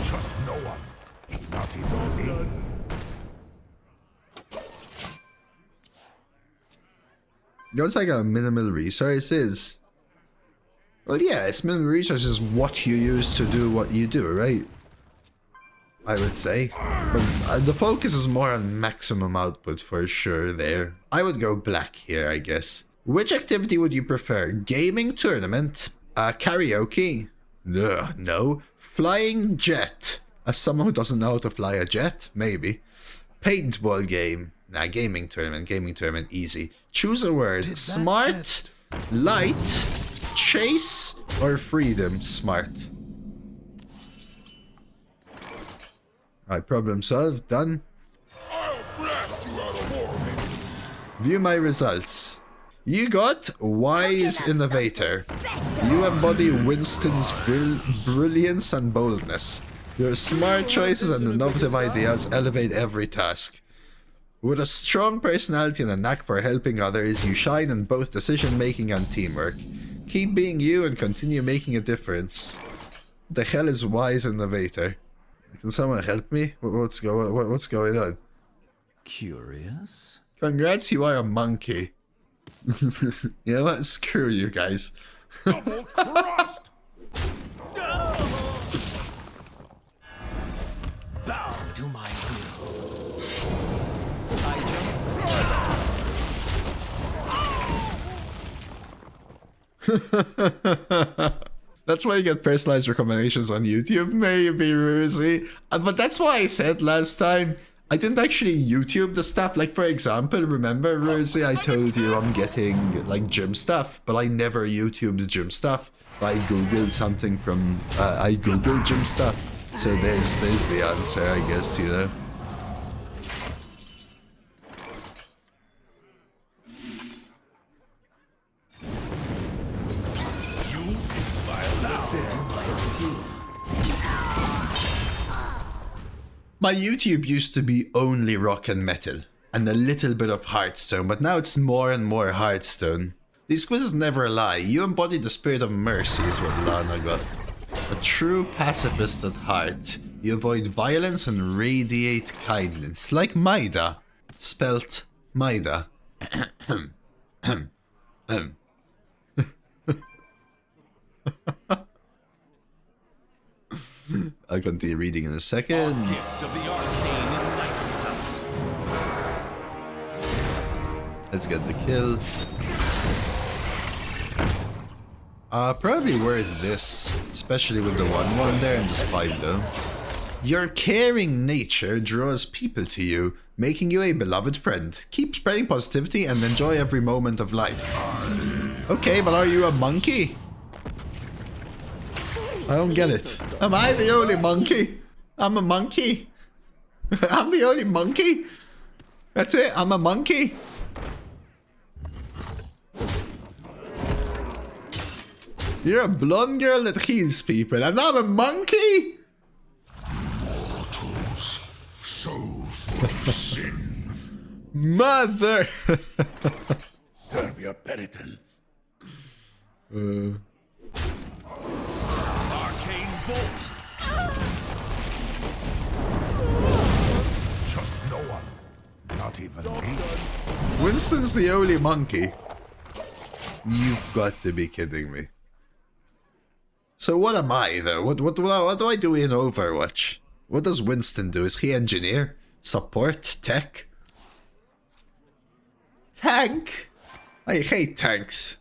Trust no one. Not even blood. What's like a minimal resources? Well, yeah, it's minimal resources what you use to do what you do, right? I would say. But the focus is more on maximum output for sure there. I would go black here, I guess. Which activity would you prefer? Gaming tournament? Karaoke? No. Flying jet? As someone who doesn't know how to fly a jet? Maybe. Paintball game? Nah, gaming tournament, easy. Choose a word. Smart, light, chase, or freedom? Smart. Alright, problem solved. Done. I'll blast you out of orbit. View my results. You got Wise Innovator. You embody Winston's brilliance and boldness. Your smart choices and innovative ideas elevate every task. With a strong personality and a knack for helping others, you shine in both decision-making and teamwork. Keep being you and continue making a difference. The hell is wise innovator? Can someone help me? What's going on? Curious? Congrats, you are a monkey. You know what? Screw you guys. Double crossed! Bow to my will. I just... That's why you get personalized recommendations on YouTube, maybe, Ruzy. But that's why I said last time, I didn't actually YouTube the stuff. Like, for example, remember, Ruzy, I told you I'm getting, like, gym stuff, but I never YouTubed gym stuff. I Googled something from, I Googled gym stuff. So there's the answer, I guess, you know. My YouTube used to be only rock and metal, and a little bit of Hearthstone, but now it's more and more Hearthstone. These quizzes never lie. You embody the spirit of mercy is what Lana got. A true pacifist at heart. You avoid violence and radiate kindness, like Maida. Spelt Maida. I'll continue reading in a second. Gift of the arcane enlightens us. Let's get the kill. Probably worth this, especially with the 1/1 there and just 5 though. Your caring nature draws people to you, making you a beloved friend. Keep spreading positivity and enjoy every moment of life. Okay, but are you a monkey? I don't get it. Am I the only monkey? I'm a monkey. I'm the only monkey? That's it, I'm a monkey. You're a blonde girl that heals people, and I'm a monkey? Mortals, souls full of sin. Mother! Serve your penitence. Arcane bolt. Trust no one. Not even me. Winston's the only monkey. You've got to be kidding me. So what am I though? What do I do in Overwatch? What does Winston do? Is he engineer? Support? Tech? Tank? I hate tanks.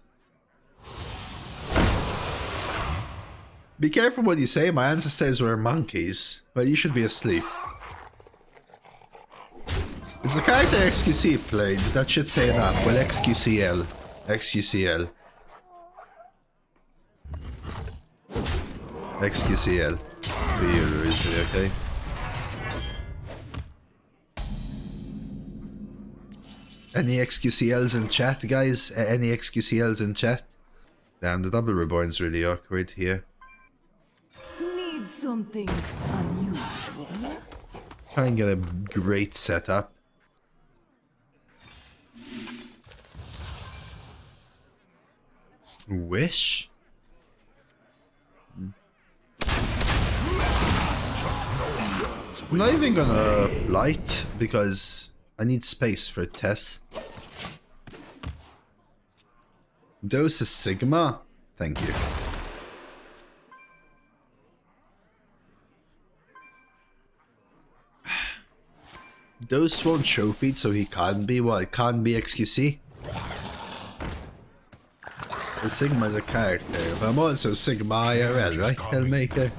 Be careful what you say. My ancestors were monkeys. Well, you should be asleep. It's the character XQC played. That should say enough. Well, XQCL. XQCL. XQCL. For you, Ruzy, okay? Any XQCLs in chat, guys? Any XQCLs in chat? Damn, the double reborn's really awkward here. Need something unusual? Try and get a great setup. Wish? I'm not even gonna light because I need space for Tess. Dose is Sigma? Thank you. Dose won't show feed, so he can't be what? Can't be XQC? Well, Sigma is a character, but I'm also Sigma IRL, right? Hellmaker.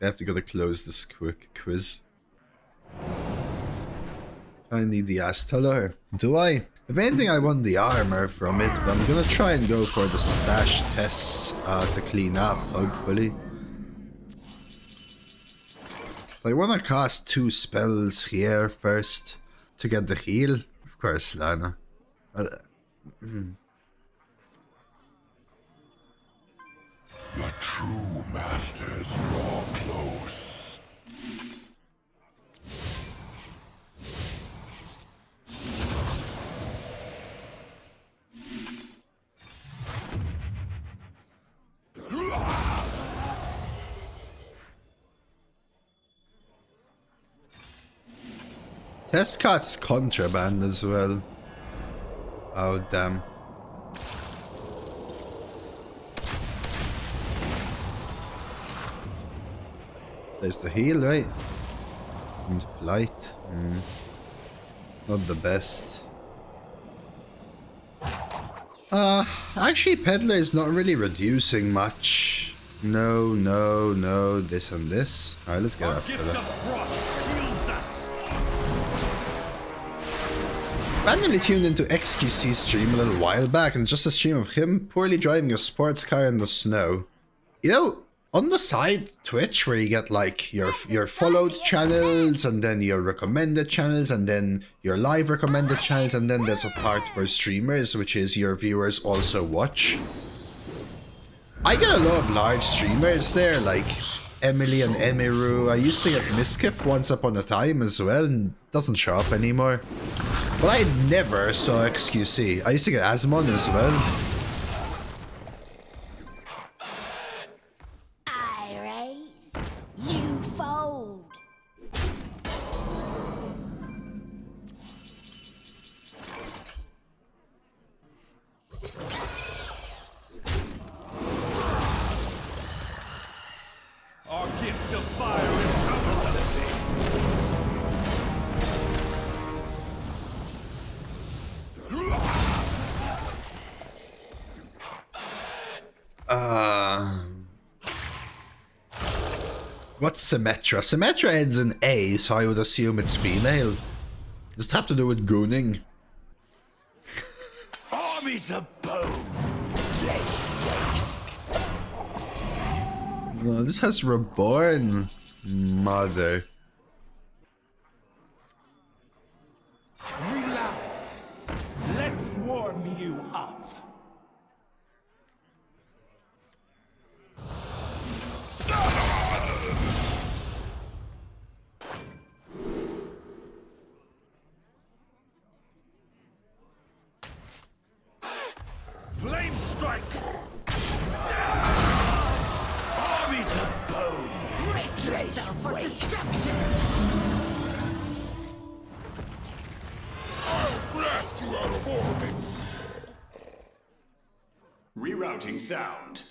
I have to go to close this quick quiz. I need the Astalar. Do I? If anything, I want the armor from it, but I'm gonna try and go for the stash tests to clean up, hopefully. I want to cast 2 spells here first to get the heal. Of course, Lana. The true masters draw close. Test Cat's contraband as well. Oh, damn. There's the heal, right? And flight. Not the best. Actually, Peddler is not really reducing much. No, no, no, this and this. Alright, let's get after that. Randomly tuned into XQC's stream a little while back, and it's just a stream of him poorly driving a sports car in the snow. You know, on the side Twitch, where you get like your followed channels, and then your recommended channels, and then your live recommended channels, and then there's a part for streamers, which is your viewers also watch. I get a lot of large streamers there, like Emily and Emiru. I used to get Miskif once upon a time as well, and doesn't show up anymore. But I never saw XQC. I used to get Asmon as well. I raise, you fold. Our gift of fire is countersensitive. What's Symmetra? Symmetra ends in A, so I would assume it's female. Does it have to do with gooning? Armies of bone. Oh, this has Reborn. Mother. Relax. Let's warm you up. Flame strike. Armies of bone. Brace yourself for destruction! I'll blast you out of orbit. Rerouting sound.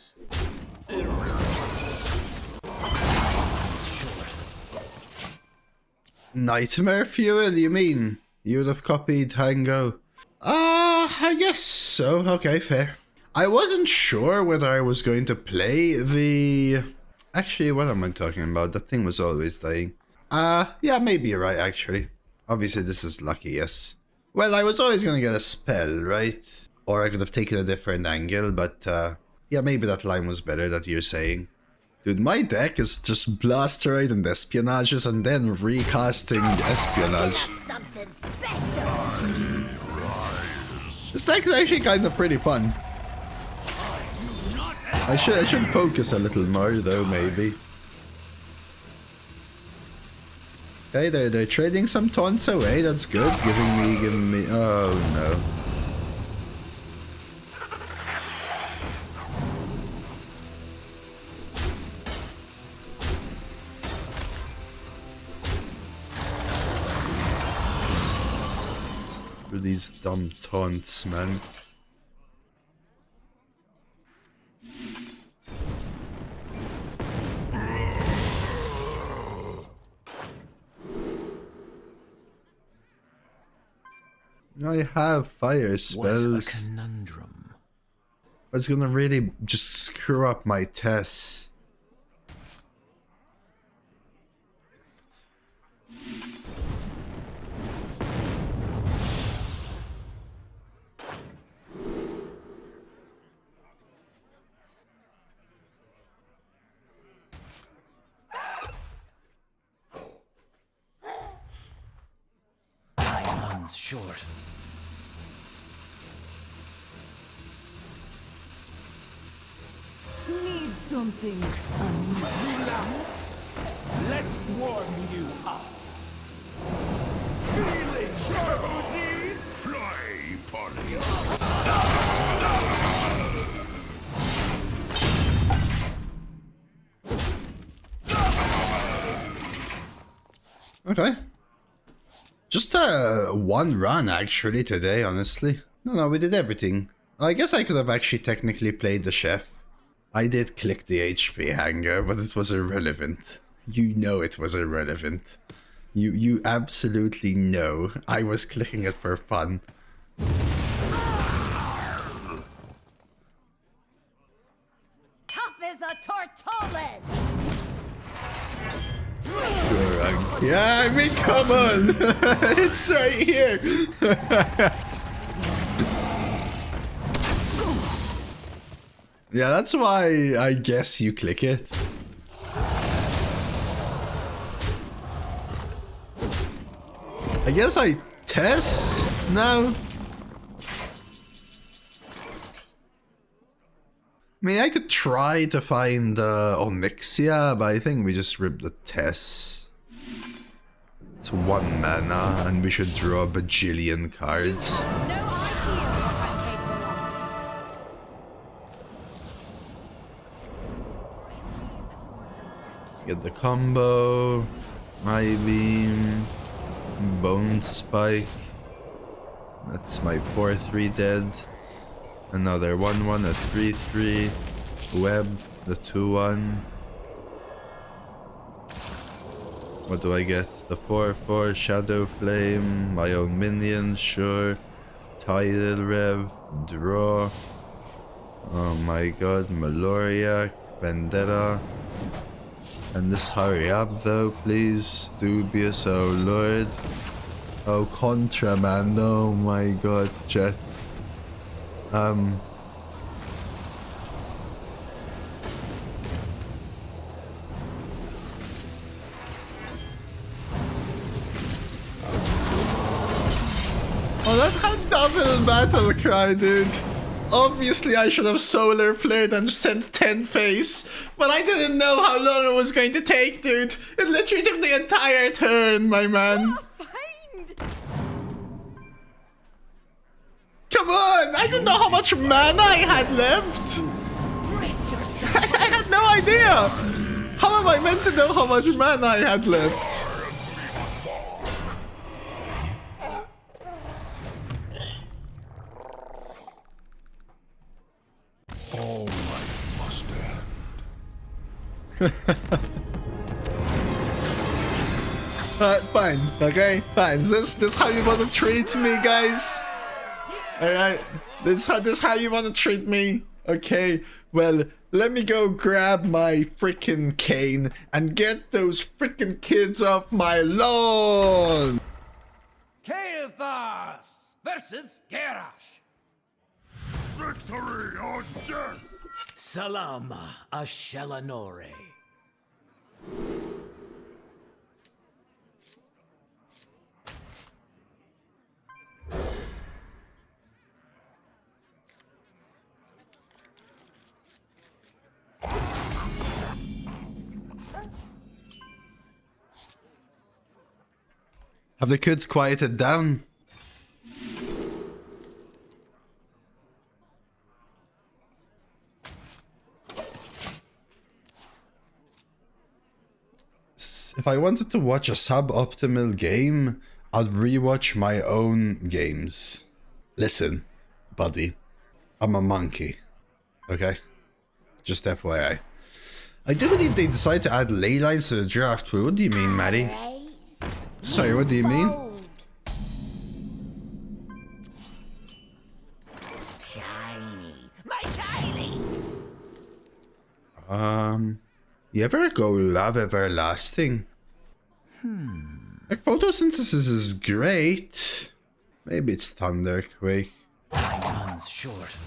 Nightmare Fuel, you mean? You would have copied Tango. I guess so. Okay, fair. I wasn't sure whether I was going to play the... Actually, what am I talking about? That thing was always dying. Yeah, maybe you're right, actually. Obviously, this is lucky, yes. Well, I was always going to get a spell, right? Or I could have taken a different angle, but yeah, maybe that line was better that you're saying. Dude, my deck is just Blasteroid and Espionages and then recasting Espionage. Something special. This deck is actually kind of pretty fun. I should focus a little more though, maybe. Okay, they're trading some taunts away, that's good. Giving me, oh no. These dumb taunts, man. I have fire spells. What a conundrum. It's gonna really just screw up my Tess. Short. Need something Relax. Let's warm you up. Feeling cozy? Fly, Polly. Okay. Just one run actually today, honestly. No, we did everything. I guess I could have actually technically played the chef. I did click the HP hanger, but it was irrelevant. You know it was irrelevant. You absolutely know I was clicking it for fun. Tough as a tortolan! Yeah, I mean, come on! It's right here! Yeah, that's why I guess you click it. I guess I Tess now. I mean, I could try to find Onyxia, but I think we just ripped the Tess. It's 1 mana, and we should draw a bajillion cards. No idea what I'm capable of. Get the combo, Eye Beam, Bone Spike. That's my 4/3 dead. Another 1/1, a 3/3. Web, the 2/1. What do I get? The 4/4, Shadow Flame, my own minion, sure. Tidal Rev, draw. Oh my god, Maloriac, Vendetta. And this hurry up though, please. Dubious, oh lord. Oh, Contraband, oh my god, Jet. Oh, that had double battle cry, dude. Obviously, I should have solar flared and sent 10 face, but I didn't know how long it was going to take, dude. It literally took the entire turn, my man. Come on! I didn't know how much mana I had left! I had no idea! How am I meant to know how much mana I had left? All life must end. Fine, okay? Fine. Is this how you want to treat me, guys? Alright, this how you want to treat me? Okay, well, let me go grab my freaking cane and get those freaking kids off my lawn! Kael'thas versus Garrosh. Victory or death! Salama Ashelanore. Have the kids quieted down? If I wanted to watch a suboptimal game, I'd rewatch my own games. Listen, buddy, I'm a monkey, okay? Just FYI. I do believe they decided to add ley lines to the draft. What do you mean, Maddie? Sorry, what do you mean? Shiny. My shiny! You ever go love everlasting? Like, photosynthesis is great. Maybe it's Thunderquake. Runs short.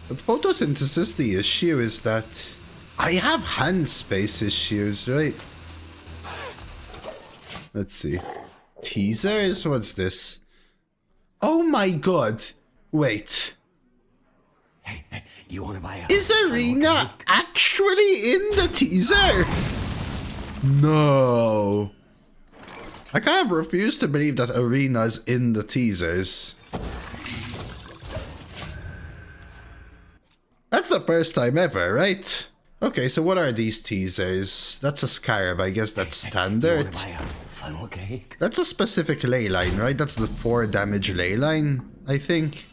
But photosynthesis, the issue is that I have hand space issues, right? Let's see. Teasers? What's this? Oh my god. Wait. Hey, do you want to buy a... Is Arena actually in the teaser? No. I kind of refuse to believe that Arena's in the teasers. That's the first time ever, right? Okay, so what are these teasers? That's a Scarab, I guess that's standard. Funnel cake? That's a specific ley line, right? That's the 4 damage ley line, I think.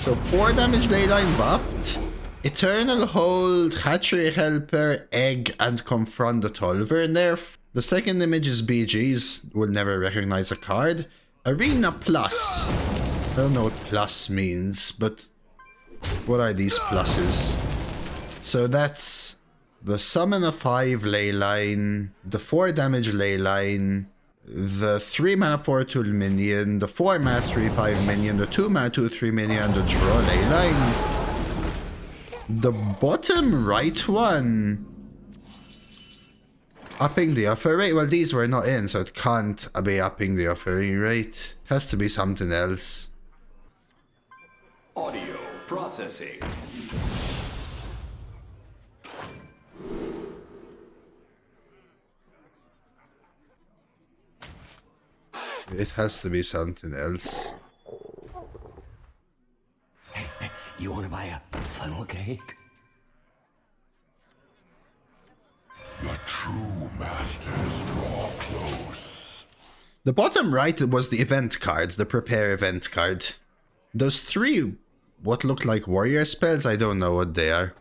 So 4 damage ley line buffed. Eternal Hold, Hatchery Helper, Egg, and Confront the Tolver nerf. The second image is BG's, will never recognize a card. Arena Plus. I don't know what plus means, but what are these pluses? So that's the summon a 5 ley line, the 4 damage ley line, the 3 mana 4/2 minion, the 4 mana 3/5 minion, the 2 mana 2/3 minion, and the draw ley line. The bottom right one, upping the offer rate. Well, these were not in, so it can't be upping the offering rate. It has to be something else. Audio processing. It has to be something else. You want to buy a funnel cake? The true masters draw close. The bottom right was the event card, the prepare event card. Those 3, what look like warrior spells, I don't know what they are.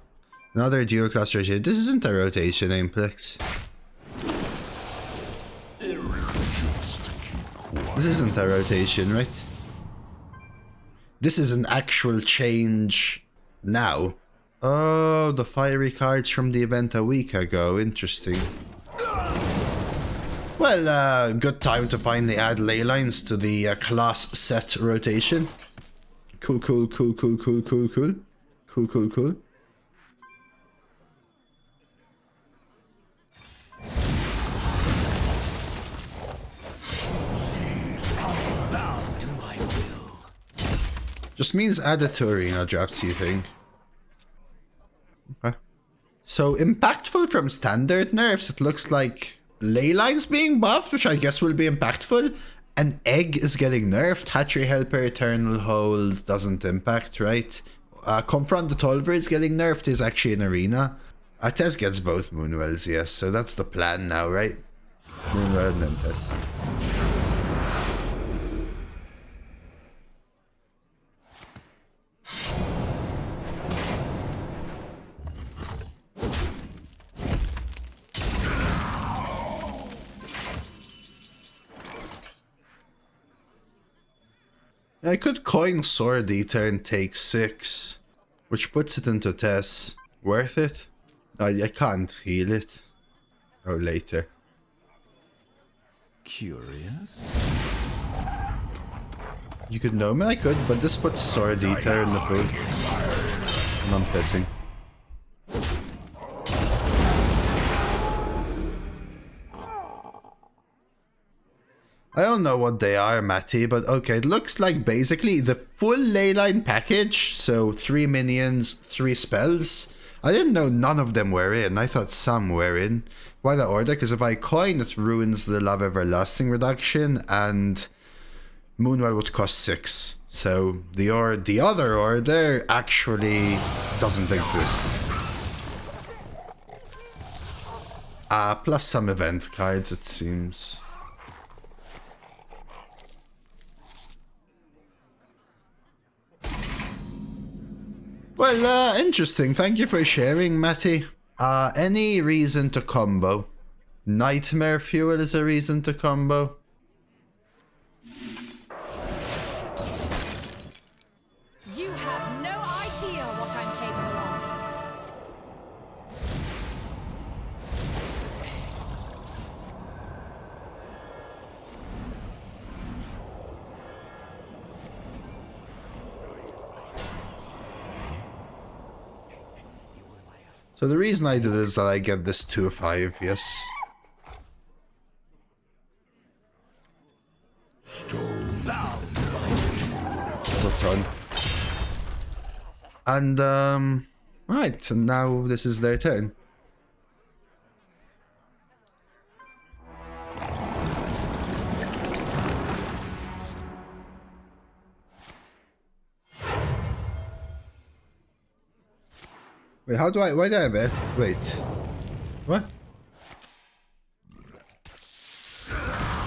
Another dual class rotation. This isn't a rotation, Aimplix. This isn't a rotation, right? This is an actual change now. Oh, the fiery cards from the event a week ago. Interesting. Well, good time to finally add ley lines to the class set rotation. Cool, cool, cool, cool, cool, cool, cool. Cool, cool, cool. Just means add it to arena drafts, you think? Okay. So impactful from standard nerfs, it looks like ley lines being buffed, which I guess will be impactful. And Egg is getting nerfed. Hatchery Helper, Eternal Hold doesn't impact, right? Confront the Tolver is getting nerfed, is actually in arena. Tess gets both Moonwells, yes, so that's the plan now, right? Moonwell and then Tess. I could coin Sword Eater and take 6, which puts it into Tess. Worth it? I can't heal it. Oh, later. Curious? You could know me, I could, but this puts Sword Eater in the pool. And I'm pissing. I don't know what they are, Matty, but okay, it looks like basically the full leyline package. So 3 minions, 3 spells. I didn't know none of them were in. I thought some were in. Why the order? Because if I coin, it ruins the Love Everlasting reduction, and Moonwell would cost 6. So the other order actually doesn't exist. Plus some event cards, it seems. Well, interesting. Thank you for sharing, Matty. Any reason to combo? Nightmare Fuel is a reason to combo. You have no idea what I'm capable of. So the reason I did is that I get this 2/5, yes. That's a ton. And, right, and now this is their turn. Wait, how do I... Why do I have it? Wait. What?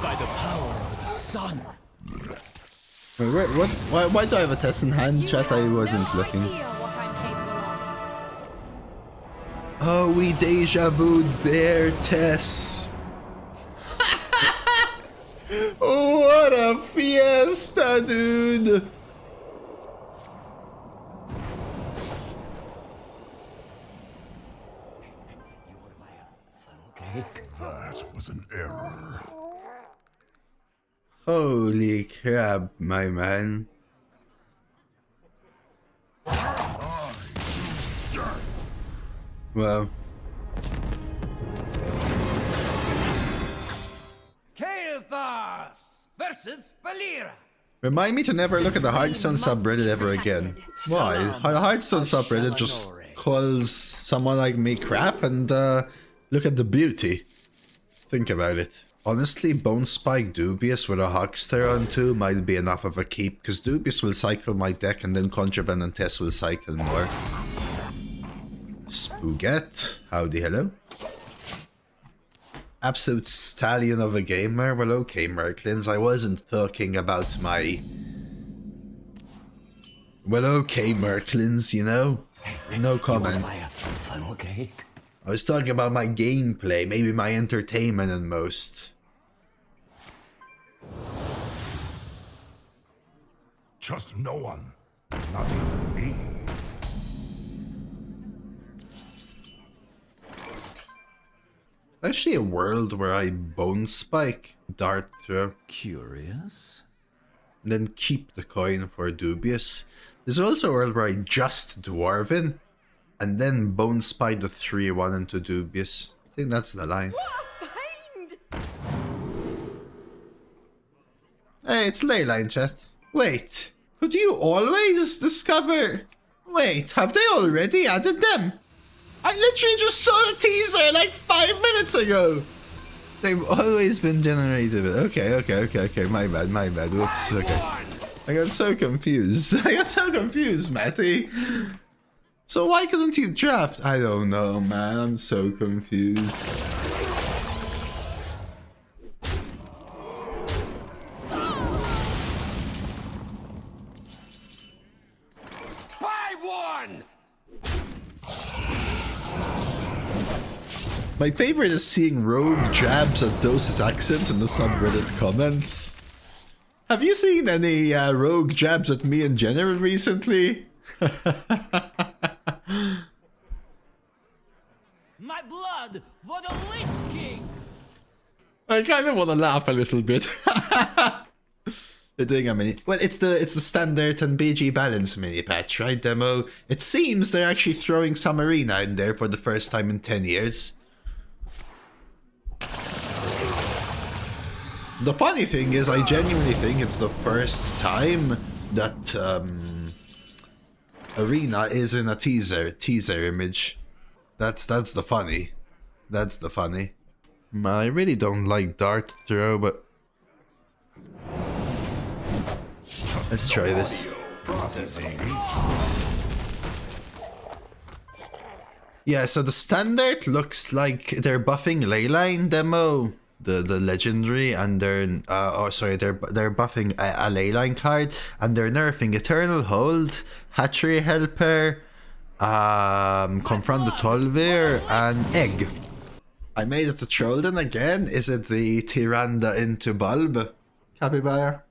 By the power of the sun. Wait, what? Why do I have a test in hand? You Chat, I have wasn't no looking. idea what I'm capable of. Oh, we deja vu'd there, Tess. What a fiesta, dude. Cake? That was an error. Holy crap, my man. Well, Kael'thas versus Valera. remind me to never look at the Hearthstone subreddit ever again. Why? The Hearthstone subreddit just calls someone like me crap and look at the beauty. Think about it. Honestly, Bone Spike Dubious with a Huckster on 2 might be enough of a keep, because Dubious will cycle my deck and then Contraband and Tess will cycle more. Spooget, howdy hello. Absolute stallion of a gamer. Well, okay, Merklins, I wasn't talking about my... Well, okay, Merklins, you know? No comment. Buy a funnel cake? I was talking about my gameplay, maybe my entertainment and most. Trust no one. Not even me. Actually a world where I Bone Spike, Dart Throw, Curious. then keep the coin for Dubious. There's also a world where I just Dwarven, and then Bone Spike the 3-1 into Dubious. I think that's the line. Hey, it's Leyline, chat. Wait, could you always discover... Wait, have they already added them? I literally just saw the teaser like 5 minutes ago! They've always been generated. Okay, my bad, whoops, okay. I got so confused. Matty. So why couldn't you draft? I don't know, man, I'm so confused. My favorite is seeing rogue jabs at Dose's accent in the subreddit comments. Have you seen any rogue jabs at me in general recently? My blood for the Lich King. I kind of want to laugh a little bit. They're doing a mini. Well, it's the standard and BG balance mini patch, right? Demo. It seems they're actually throwing some arena in there for the first time in 10 years. The funny thing is, I genuinely think it's the first time that arena is in a teaser image. That's the funny. That's the funny. I really don't like Dart Throw, but let's try this. Yeah, so the standard looks like they're buffing Leyline demo, the legendary, and they're they're buffing a Leyline card, and they're nerfing Eternal Hold, Hatchery Helper, Confront the Tolvir, and Egg. I made it to Trollden again. Is it the Tyrande into Bulb? Capybara?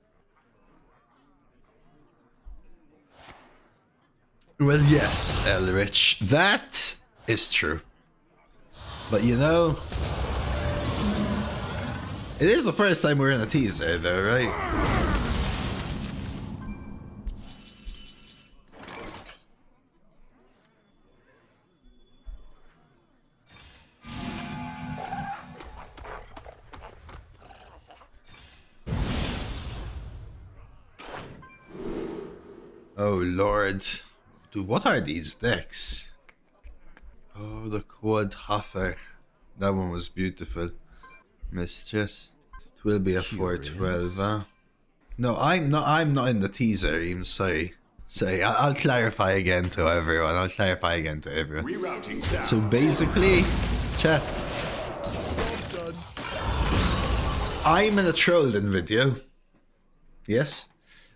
Well, yes, Elrich. That is true. But you know, it is the first time we're in a teaser though, right? Oh lord. Dude, what are these decks? Oh, the Quad Huffer. That one was beautiful. Mistress. It will be a 412, huh? No, I'm not in the teaser, I'm sorry. Sorry, I'll clarify again to everyone. Rerouting sound. So basically, chat. I'm in a trolling video. Yes.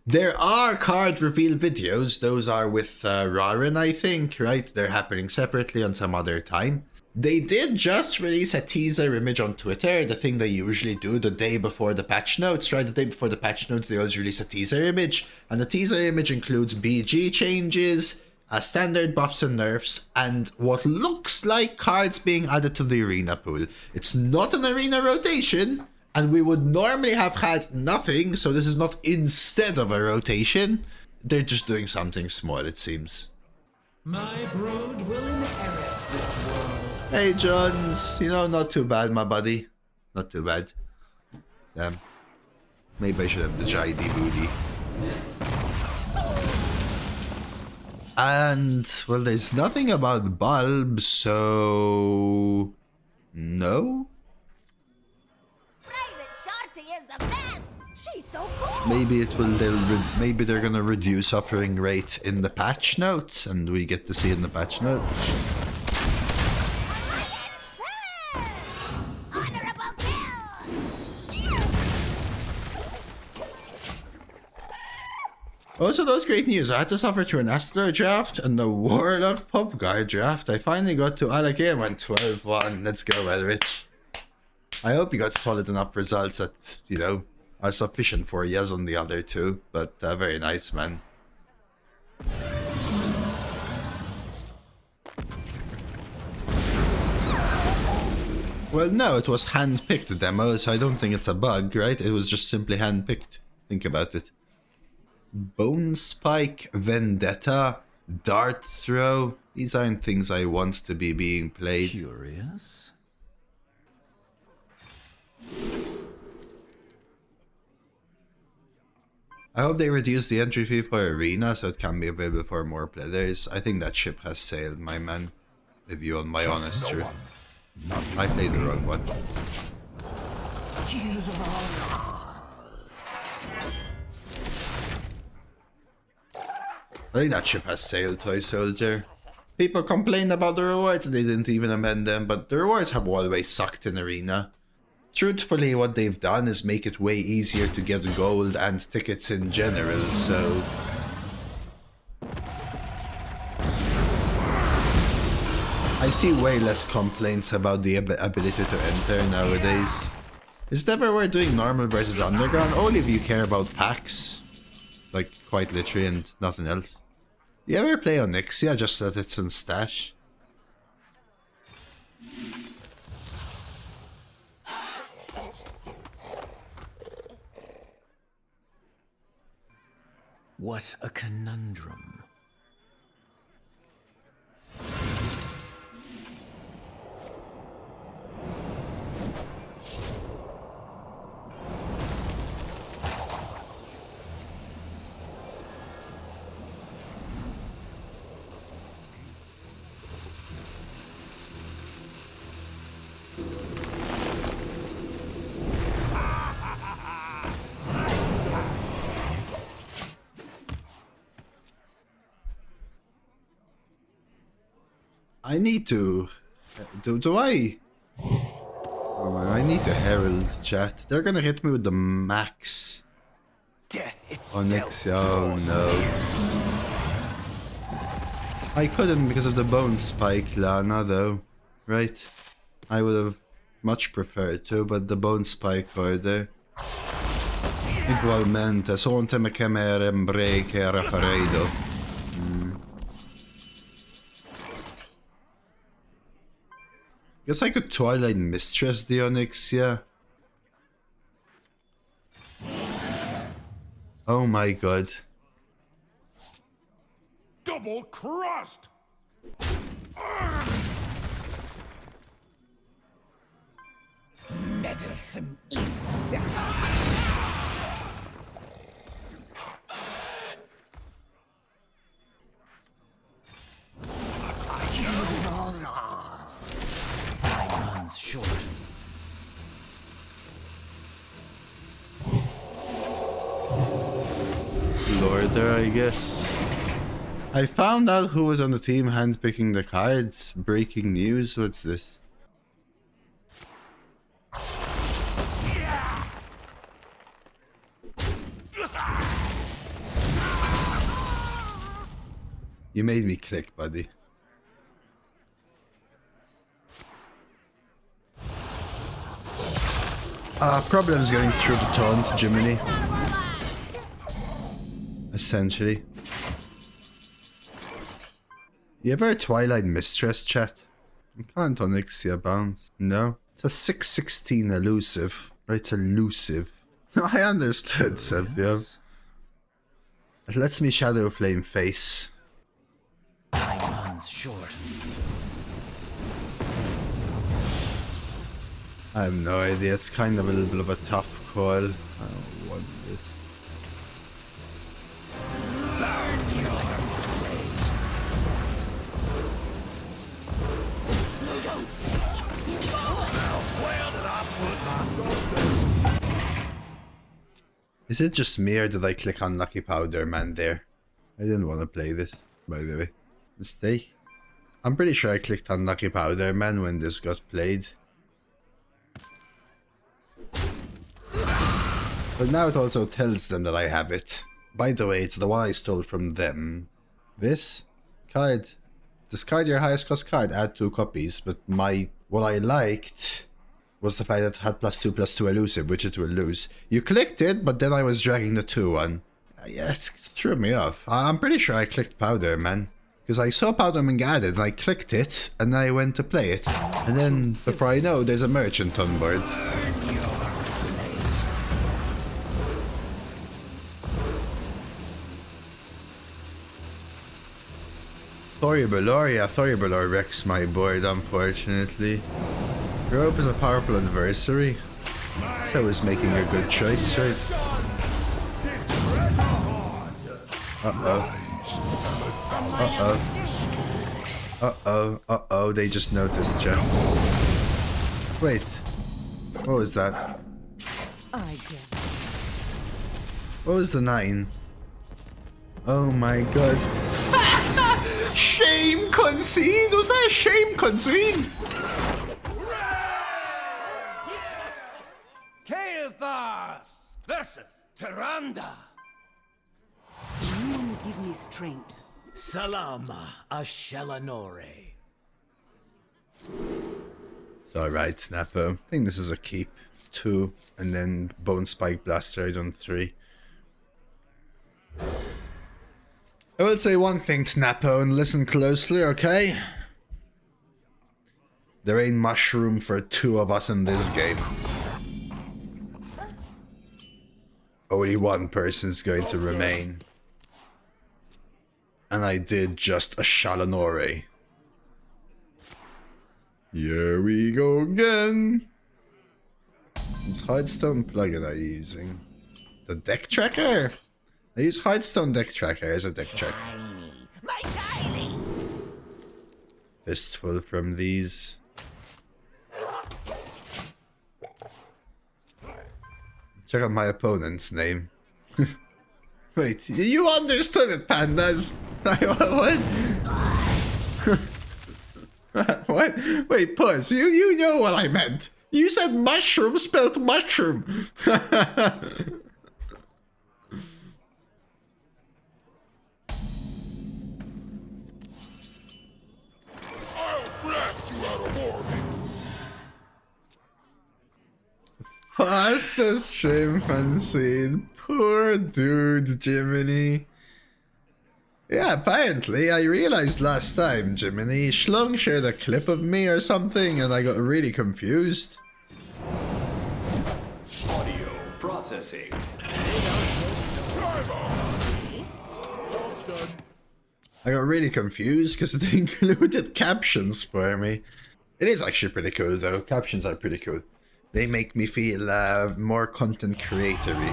There are card reveal videos. Those are with Rarin, I think, right? They're happening separately on some other time. They did just release a teaser image on Twitter, the thing they usually do the day before the patch notes, right? The day before the patch notes, they always release a teaser image. And the teaser image includes BG changes, standard buffs and nerfs, and what looks like cards being added to the arena pool. It's not an arena rotation, and we would normally have had nothing, so this is not instead of a rotation. They're just doing something small, it seems. My brood will inherit this world. Hey, Johns. You know, not too bad, my buddy. Not too bad. Damn. Maybe I should have the JD booty. And, well, there's nothing about Bulb, so... No? Private Shorty is the best. She's so cool. Maybe it will. Maybe they're gonna reduce suffering rate in the patch notes, and we get to see in the patch notes. Honorable kill. Also, those great news. I had to suffer through an Astler draft and the Warlock Pub Guard draft. I finally got to Alakir and 12-1. Let's go, Elrich. I hope you got solid enough results that, you know, are sufficient for yes on the other two. But very nice, man. Well, no, it was hand-picked demo, so I don't think it's a bug, right? It was just simply hand-picked. Think about it. Bone Spike, Vendetta, Dart Throw. These aren't things I want to be being played. Curious. I hope they reduce the entry fee for Arena so it can be available for more players. I think that ship has sailed, my man. If you want my honest truth. I played the wrong one. I think that ship has sailed, Toy Soldier. People complain about the rewards and they didn't even amend them, but the rewards have always sucked in Arena. Truthfully, what they've done is make it way easier to get gold and tickets in general, so... I see way less complaints about the ability to enter nowadays. Is it ever worth doing normal versus underground? Only if you care about packs. Like, quite literally, and nothing else. Do you ever play Onyxia just so that it's in stash? What a conundrum. I need to... Do I? Oh, I need to herald chat. They're gonna hit me with the max. Onyxia, oh no. I couldn't because of the Bone Spike Lana though, right? I would have much preferred to, but the Bone Spike order. Igualmente, sono un tema che me rembre che era faredo. Guess I could Twilight Mistress the Onyxia. Oh my god. Double crust. Meddlesome insects. Short. Lorder, I guess. I found out who was on the team handpicking the cards. Breaking news. What's this? You made me click, buddy. Problems going through the taunt, Jiminy. Essentially. You ever Twilight Mistress, chat? I can't Onyxia bounce. No? It's a 616 elusive. Right, it's elusive. No, I understood, Sepia. It lets me Shadow Flame face. 9 months short. I have no idea. It's kind of a little bit of a tough call. I don't want this. Is it just me or did I click on Lucky Powder Man there? I didn't want to play this, by the way. Mistake. I'm pretty sure I clicked on Lucky Powder Man when this got played. But now it also tells them that I have it. By the way, it's the one I stole from them. This card. Discard your highest cost card, add 2 copies. But what I liked was the fact that it had +2/+2 elusive, which it will lose. You clicked it, but then I was dragging the 2 one. Yeah, it threw me off. I'm pretty sure I clicked Powder Man. Because I saw Powder Man get added, and I clicked it, and I went to play it. And then, before I know, there's a merchant on board. Thoribolor wrecks my board, unfortunately. Rope is a powerful adversary. So is making a good choice, right? Uh-oh, they just noticed, Jeff. Wait, what was that? What was the 9? Oh my god. Shame concede? Was that a shame concede? Kael'thas versus Tyrande. You give me strength. Salama Ashelanore. It's alright, Snappo. I think this is a keep. 2, and then Bone Spike Blaster on 3. I will say one thing, Snappo, and listen closely, okay? There ain't much room for 2 of us in this game. Only one person's going to remain. And I did just a Shalanore. Here we go again. What Hearthstone plugin are you using? The deck tracker? I use Hearthstone deck tracker as a deck tracker. My shiny! Fistful from these. Check out my opponent's name. Wait, you understood it, pandas! What? What? Wait, Puss, you know what I meant. You said mushroom spelled mushroom. Fastest chimpanzee. Poor dude, Jiminy. Yeah, apparently, I realized last time, Jiminy, Schlong shared a clip of me or something, and I got really confused. Audio processing. I got really confused because it included captions for me. It is actually pretty cool, though. Captions are pretty cool. They make me feel more content creatory.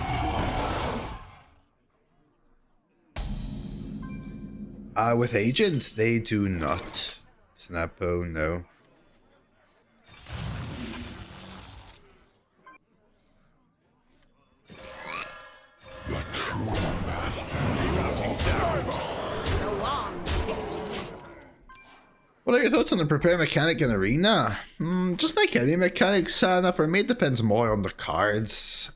With Agent, they do not. Snappo, no. The wand What are your thoughts on the prepare mechanic in Arena? Just like any mechanic, Sana, for me it depends more on the cards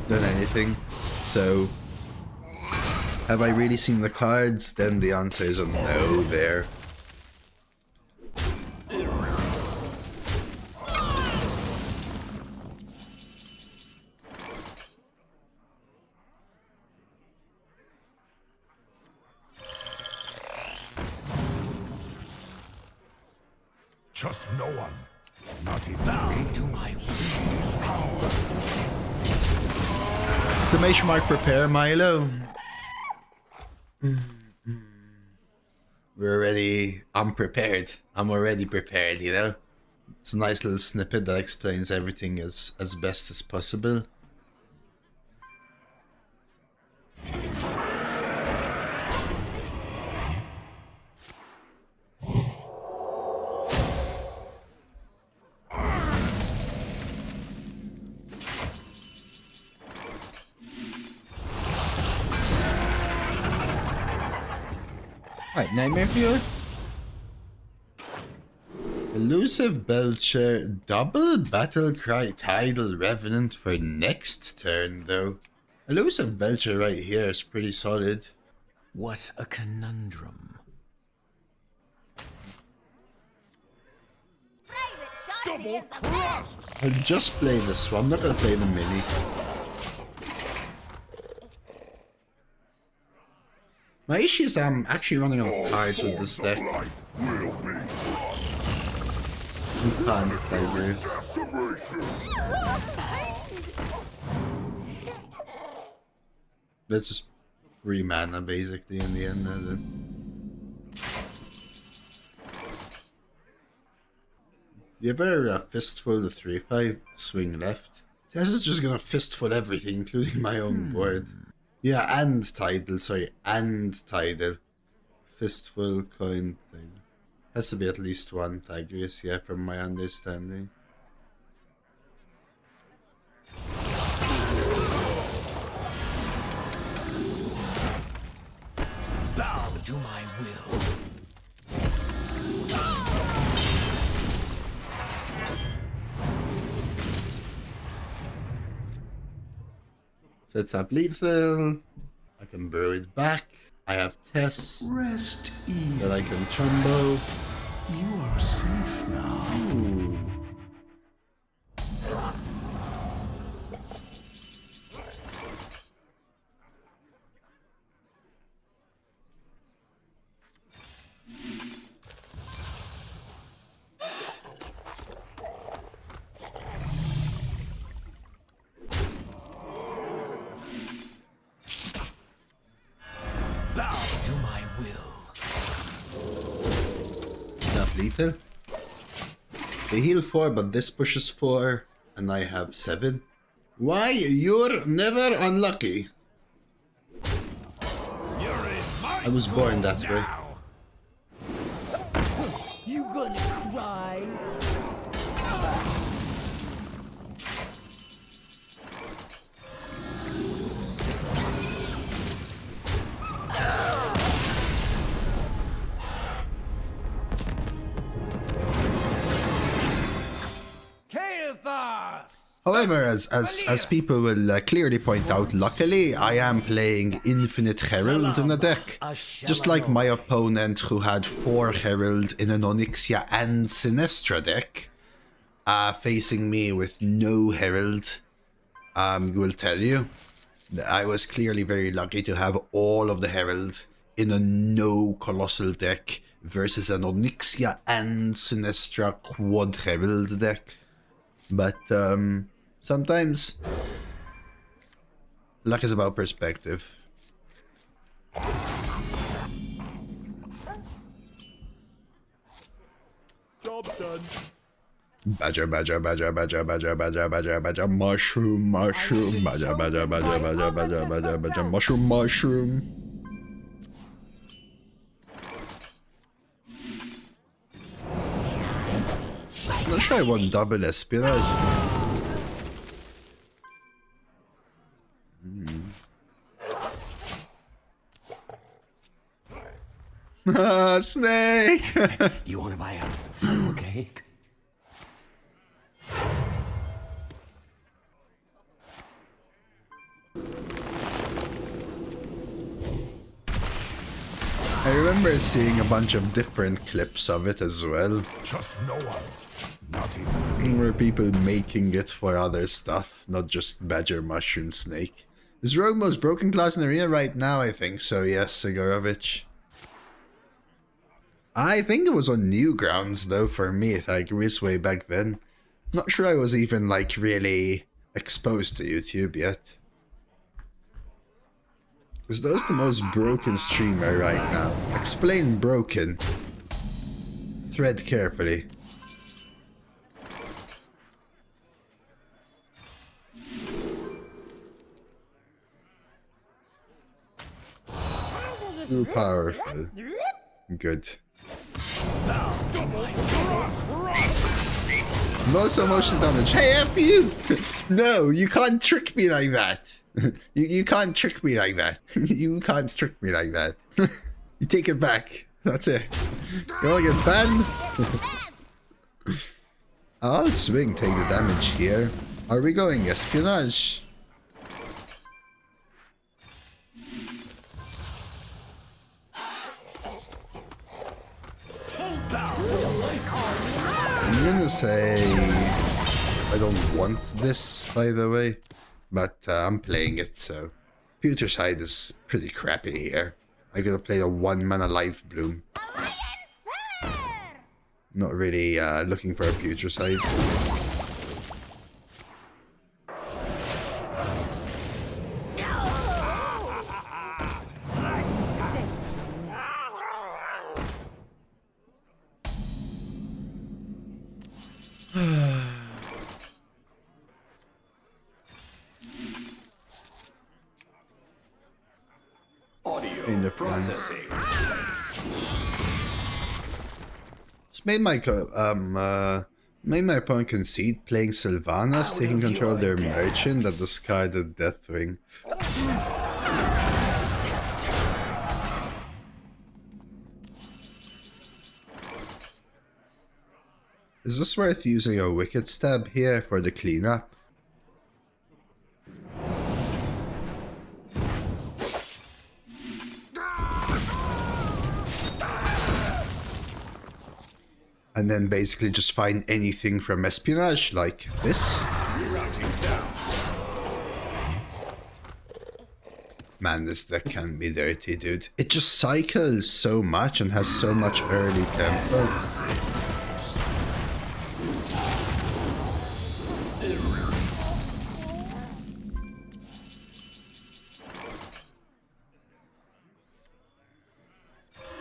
than anything. So, have I really seen the cards? Then the answer is a no there. Trust no one. Not even me. To my Power. Exclamation mark prepare, Milo. We're already unprepared. I'm already prepared, you know? It's a nice little snippet that explains everything as best as possible. Alright, Nightmare Viewer. Elusive Belcher, double battle cry tidal revenant for next turn though. Elusive Belcher right here is pretty solid. What a conundrum. Double is the best. I'll just play this one, I'm not gonna play the mini. My issue is I'm actually running out of cards with this deck. Life will be You can't hit Tigers. decimation. That's just free mana basically in the end. You ever fistful the 3/5 swing left? This is just gonna fistful everything, including my own board. Yeah, and tidal, sorry, and tidal. Fistful, coin thing. Has to be at least one Tigris, yeah, from my understanding. Bow to my will. Sets up lethal. I can burrow it back. I have Tess Rest easy. that I can chumbo. You are safe now. Ooh. Bow to my will. Enough lethal. They heal 4, but this pushes 4, and I have 7. Why? You're never unlucky. I was born that way. You gonna cry? However, as people will clearly point out, luckily I am playing Infinite Herald in the deck. Just like my opponent who had 4 Herald in an Onyxia and Sinestra deck, facing me with no Herald, will tell you. I was clearly very lucky to have all of the Herald in a no Colossal deck versus an Onyxia and Sinestra quad Herald deck. But sometimes luck is about perspective. Job done. Badger, badger, badger, badger, badger, badger, badger, badger, mushroom, mushroom, badger, badger, badger, badger, badger, badger, badger, mushroom, mushroom. I'm not sure I want double espionage. Snake! You want to buy a funnel cake? I remember seeing a bunch of different clips of it as well, Just no one. Not even. where people making it for other stuff, not just Badger Mushroom Snake. Is Rogue most broken class in Arena right now? I think so, yes, Sigorovich. I think it was on Newgrounds though for me, like way back then. Not sure I was even like really exposed to YouTube yet. Is those the most broken streamer right now? Explain broken. Thread carefully. Too powerful. Good. No slow motion damage. Hey, F you! No, you can't trick me like that. You can't trick me like that. You can't trick me like that. You take it back. That's it. You wanna get banned? I'll swing, take the damage here. Are we going espionage? I'm gonna say I don't want this, by the way, but I'm playing it, so Future Side is pretty crappy here. I gotta play a 1-mana Life Bloom. Not really looking for a Future Side. In the processing. Just made my opponent concede playing Sylvanas, taking control of their merchant that discarded Deathwing. Is this worth using a Wicked Stab here for the cleanup? And then basically just find anything from espionage, like this. Man, this deck can be dirty, dude. It just cycles so much and has so much early tempo.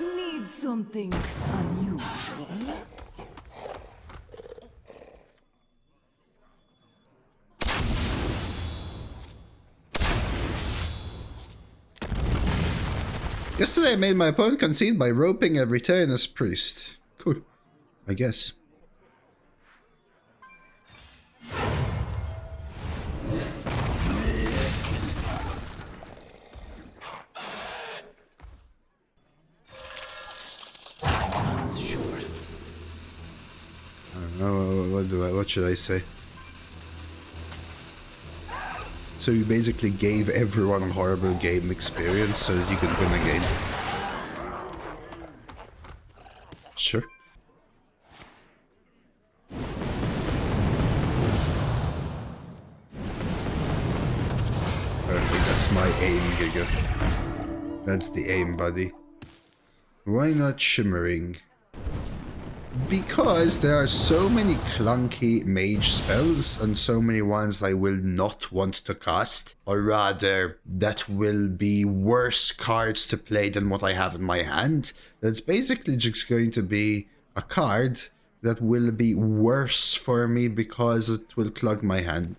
Need something unusual. Yesterday I made my opponent concede by roping every turn as priest. Cool. I guess. I don't know, what should I say? So you basically gave everyone a horrible game experience so that you could win a game. Sure. Perfect, that's my aim, Giga. That's the aim, buddy. Why not Shimmering? Because there are so many clunky mage spells and so many ones I will not want to cast, or rather that will be worse cards to play than what I have in my hand. That's basically just going to be a card that will be worse for me because it will clog my hand.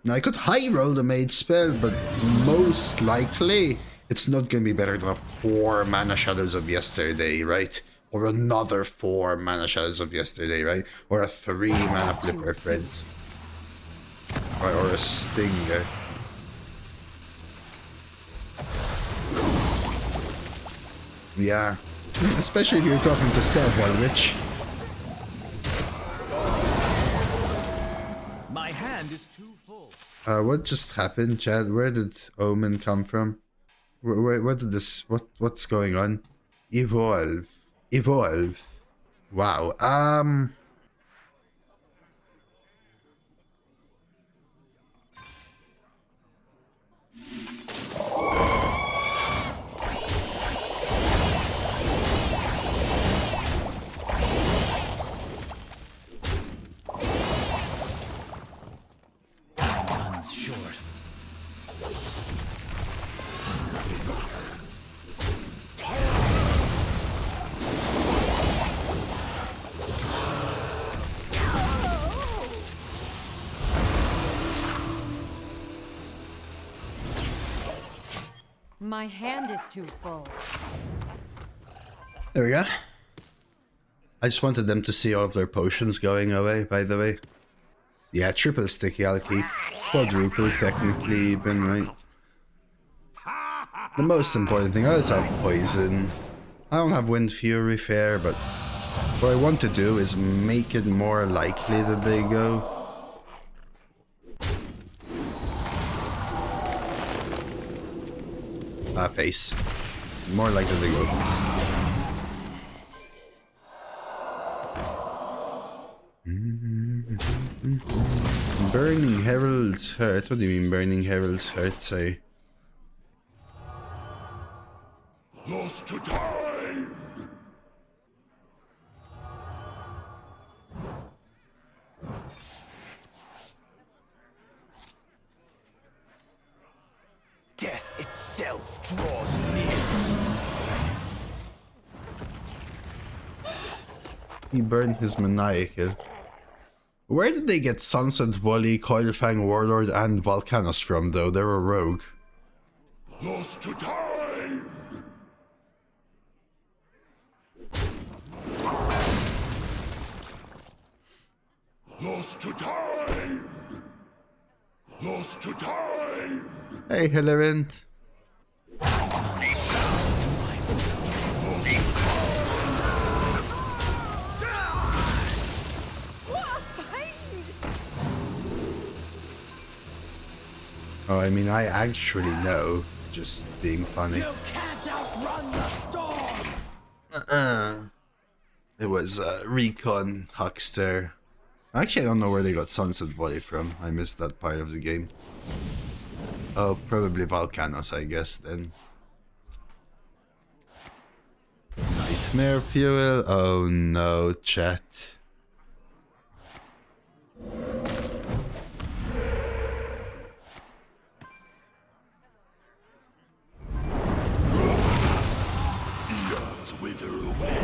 Now I could high roll the mage spell, but most likely it's not going to be better than a 4 mana Shadows of Yesterday, right? Or another 4 mana Shadows of Yesterday, right? Or a 3 mana Flipper Friends. Or a Stinger. Yeah. Especially if you're talking to Sev while rich. My hand is too full. What just happened, Chad? Where did Omen come from? Where did this... What's going on? Evolve. Evolve. Wow. Gun's short. My hand is too full. There we go. I just wanted them to see all of their potions going away, by the way. Yeah, triple sticky I'll keep. Quadruple technically even, right? The most important thing, I also have poison. I don't have Wind Fury fair, but what I want to do is make it more likely that they go. Face. More likely they go face. Burning Herald's Hurt? What do you mean Burning Herald's Hurt? Sorry. Lost to time! Death itself draws near. He burned his maniacal. Where did they get Sunset Volley, Coilfang Warlord, and Volcanos from, though? They're a rogue. Lost to time! Lost to time! Lost to time! Hey, Hilariant. Oh, I mean, I actually know. Just being funny. You can't outrun the storm. It was Recon, Huckster. Actually, I don't know where they got Sunset Volley from. I missed that part of the game. Oh, probably Volcanos, I guess, then. Nightmare Fuel? Oh no, chat. Eons wither away.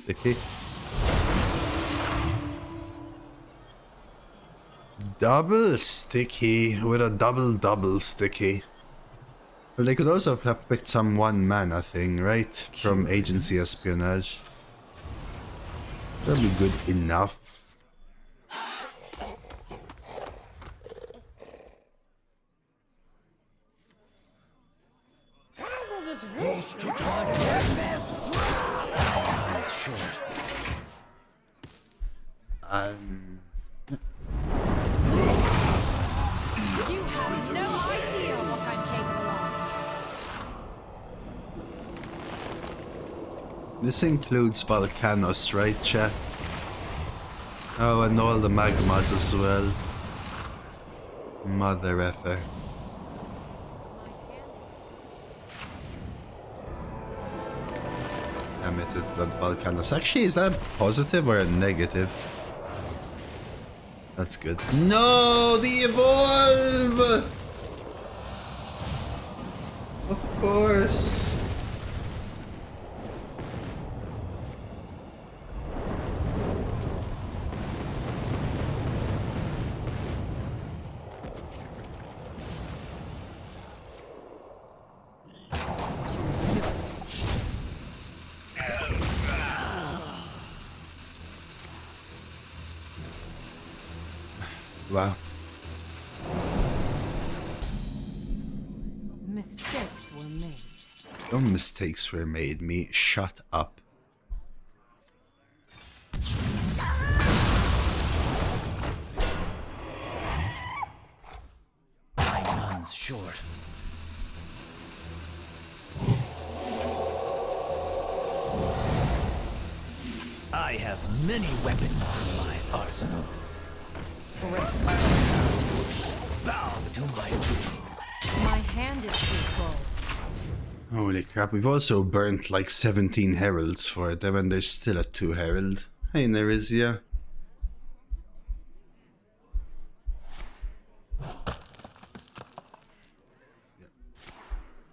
Sticky. Double sticky with a double sticky. But they could also have picked some one mana thing, right? From Agency Espionage. That'll be good enough. Lost to time! Gun's short. You have no idea what I'm capable of. This includes Volcanos, right, chat? Oh, and all the magmas as well. Mother effer. Damn it, it's got Volcanos. Actually, is that a positive or a negative? That's good. No, the evolve! Of course. Wow. Mistakes were made. No mistakes were made. Me, shut up. My gun's short. I have many weapons in my arsenal. Bow to my will. My hand is too full. Holy crap, we've also burnt like 17 heralds for them and there's still a 2 herald. Hey Nerizia.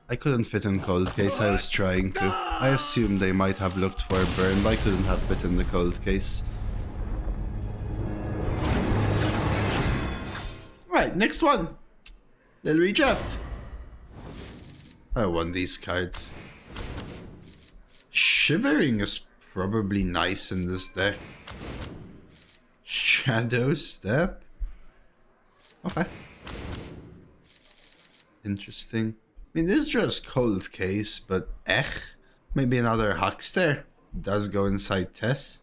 I couldn't fit in cold case, I was trying to. I assumed they might have looked for a burn, but I couldn't have fit in the cold case. Right, next one. Little redraft. I won these cards. Shivering is probably nice in this deck. Shadow Step. Okay. Interesting. I mean, this is just cold case, but maybe another Huckster does go inside Tess.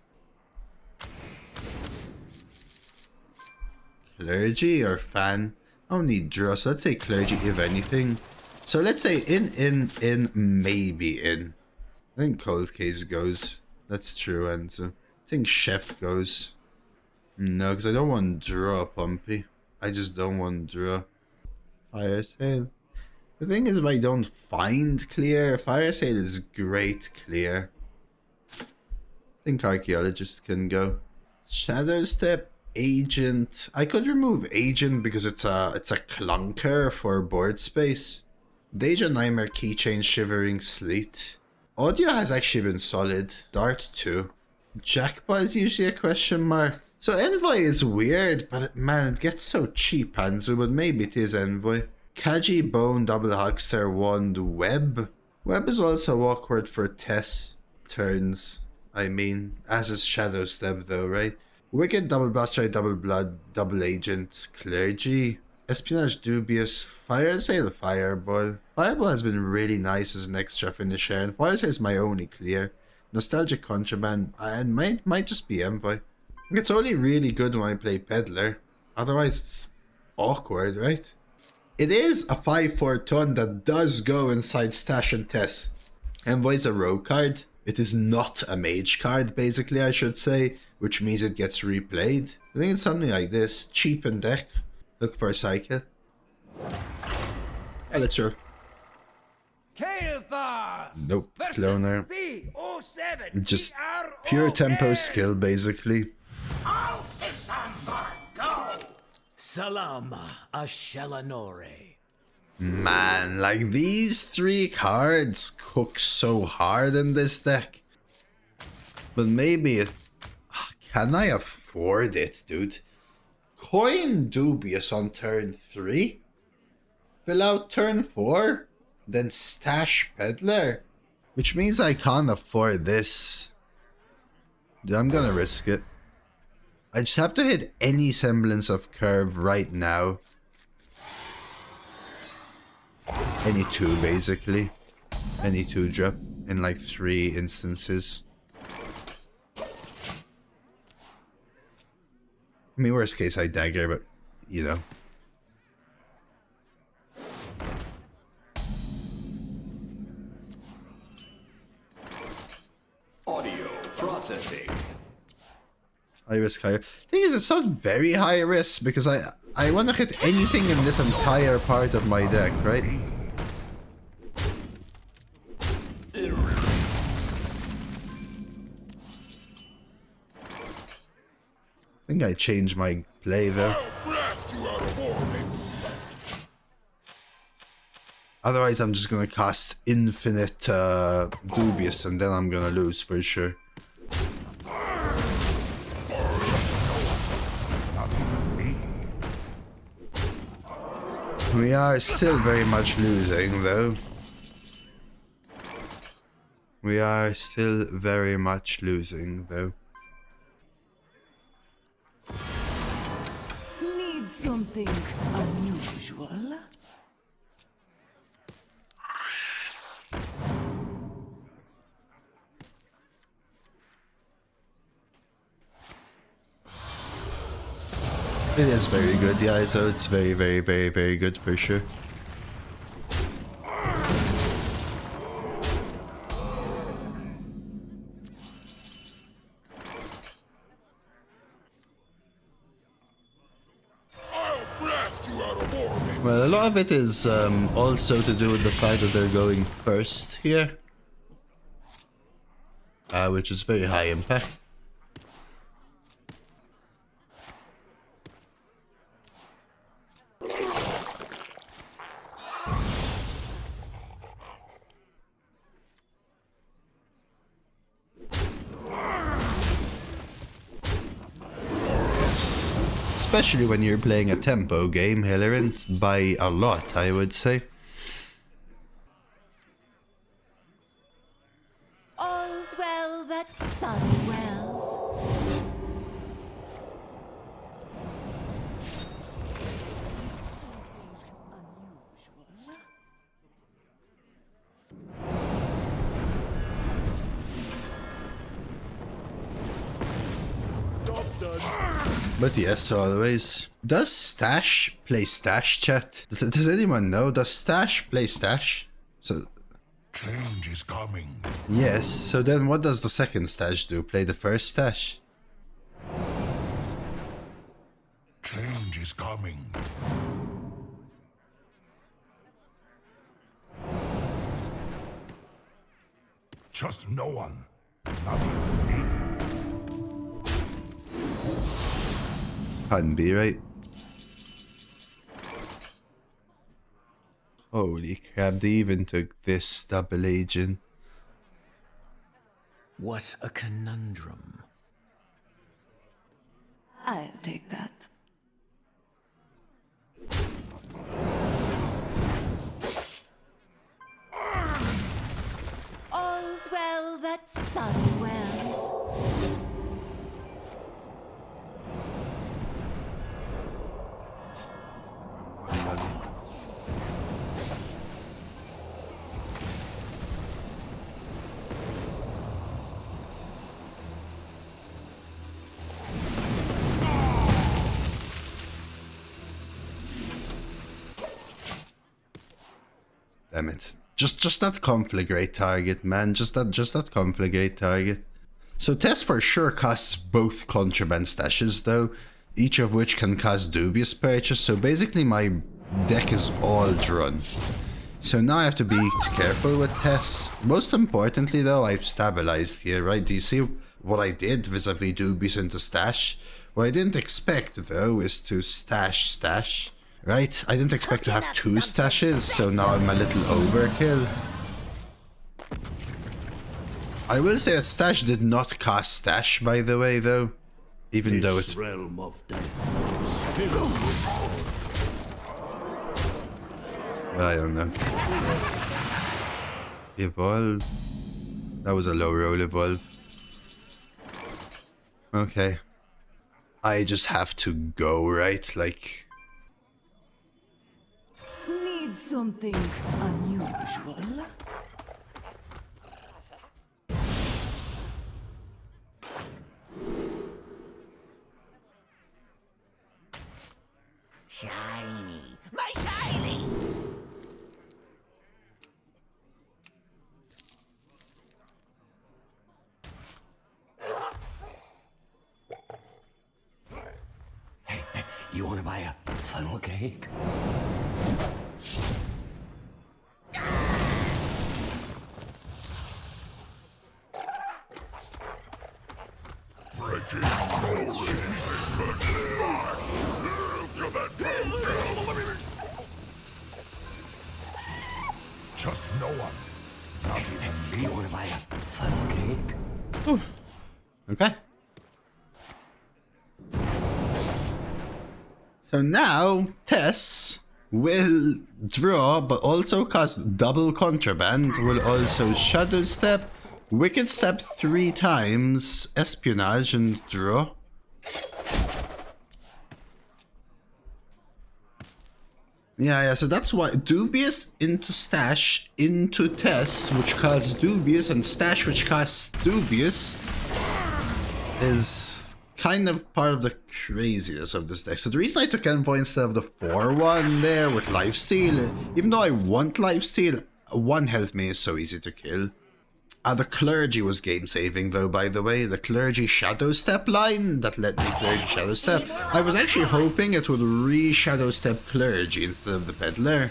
Clergy or Fan? I don't need draw, so let's say Clergy if anything. So let's say in, maybe in. I think cold case goes. That's true, and I think Chef goes. No, because I don't want draw, Pumpy. I just don't want draw. Fire Sale. The thing is, if I don't find clear, Fire Sale is great clear. I think Archaeologist can go. Shadow Step, Agent. I could remove Agent because it's a clunker for board space. Deja Nightmare, Keychain, Shivering Sleet. Audio has actually been solid. Dart 2. Jackpot is usually a question mark. So Envoy is weird, but man, it gets so cheap, Hanzo, but maybe it is Envoy. Kaji, Bone, Double Huckster, Wand, Web. Web is also awkward for Tess turns. I mean, as is Shadow Step though, right? Wicked, Double Blaster, Double Blood, Double Agent, Clergy. Espionage, Dubious, Fire Sale, Fireball. Fireball has been really nice as an extra finisher, and Fire Sale is my only clear. Nostalgic Contraband, and might just be Envoy. It's only really good when I play Peddler. Otherwise, it's awkward, right? It is a 5/4 ton that does go inside Stash and Tess. Envoy's a rogue card. It is not a mage card, basically, I should say, which means it gets replayed. I think it's something like this. Cheapen deck. Look for a cycle. Yeah, let's roll. Nope, cloner. Just pure tempo skill, basically. All systems are go! Salama Ashelanore. Man, like these 3 cards cook so hard in this deck. But maybe it... Can I afford it, dude? Coin Dubious on turn 3. Fill out turn 4. Then stash Peddler. Which means I can't afford this. Dude, I'm gonna risk it. I just have to hit any semblance of curve right now. Any 2 basically. Any 2 drop in like 3 instances. I mean, worst case I dagger, but you know. Audio processing. I risk higher. Thing is, it's not very high risk because I want to hit anything in this entire part of my deck, right? I think I changed my play though. I'll blast you out of orbit. Otherwise, I'm just gonna cast infinite Dubious and then I'm gonna lose for sure. We are still very much losing though. We are still very much losing though. Needs something unusual? It is very good, yeah, so it's very, very, very, very good for sure. I'll blast you out of orbit. Well, a lot of it is also to do with the fact that they're going first here. Which is very high impact. Especially when you're playing a tempo game, Hilarion, by a lot, I would say. All's well that sun wells. But yes, always. Does Stash play Stash, chat? Does anyone know? Does Stash play Stash? So Change is coming. yes, so then what does the second Stash do? Play the first Stash? Change is coming. Trust no one. Not even me. Can be, right? Holy crap, they even took this double agent. What a conundrum. I'll take that. All's well that sun wells. Damn it. Just that conflagrate target, man. Just that conflagrate target. So Tess for sure casts both contraband stashes though, each of which can cast dubious purchase, so basically my deck is all drawn. So now I have to be careful with Tess. Most importantly though, I've stabilized here, right? Do you see what I did vis-a-vis dubious into stash? What I didn't expect though is to stash. Right? I didn't expect to have two stashes, so now I'm a little overkill. I will say that Stash did not cast Stash, by the way, though. Even though it... realm of death is filled with horror. Well, I don't know. Evolve. That was a low roll evolve. Okay. I just have to go, right? Like... Need something unusual? Shiny, my shiny. Hey, you want to buy a funnel cake? Breaking slowly. The sparks to the detail. Trust no one. Not even me. You want to buy a funnel cake? Okay. So now, Tess will draw, but also cast double contraband, will also Shadow Step, Wicked Step 3 times, Espionage, and draw. Yeah, so that's why Dubious into Stash into Tess, which costs Dubious, and Stash, which costs Dubious, is kind of part of the craziness of this deck. So the reason I took Envoy instead of the 4-1 there with Lifesteal, even though I want Lifesteal, 1 health me is so easy to kill. The Clergy was game saving though, by the way. The Clergy Shadow Step line that let me Clergy Shadow Step. I was actually hoping it would re-Shadow Step Clergy instead of the Peddler.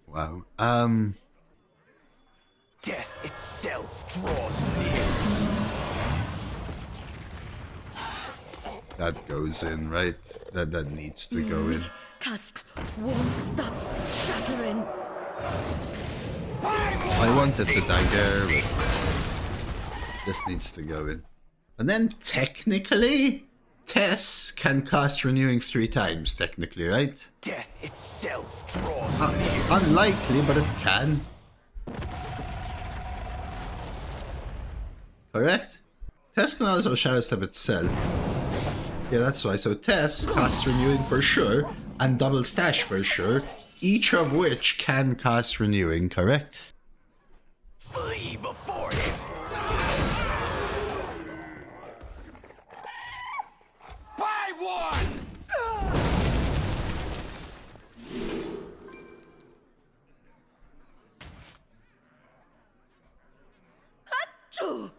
Wow. Death itself draws near. That goes in, right? That needs to go in. Tusks won't stop shattering. I wanted the dagger, but this needs to go in. And then technically, Tess can cast Renewing 3 times, technically, right? Death itself draws near. Unlikely, but it can. Correct? Tess can also Shadow Step itself. Yeah, that's why. So Tess casts Renewing for sure, and Double Stash for sure, each of which can cast Renewing, correct? Flee before him. Buy one. Achoo!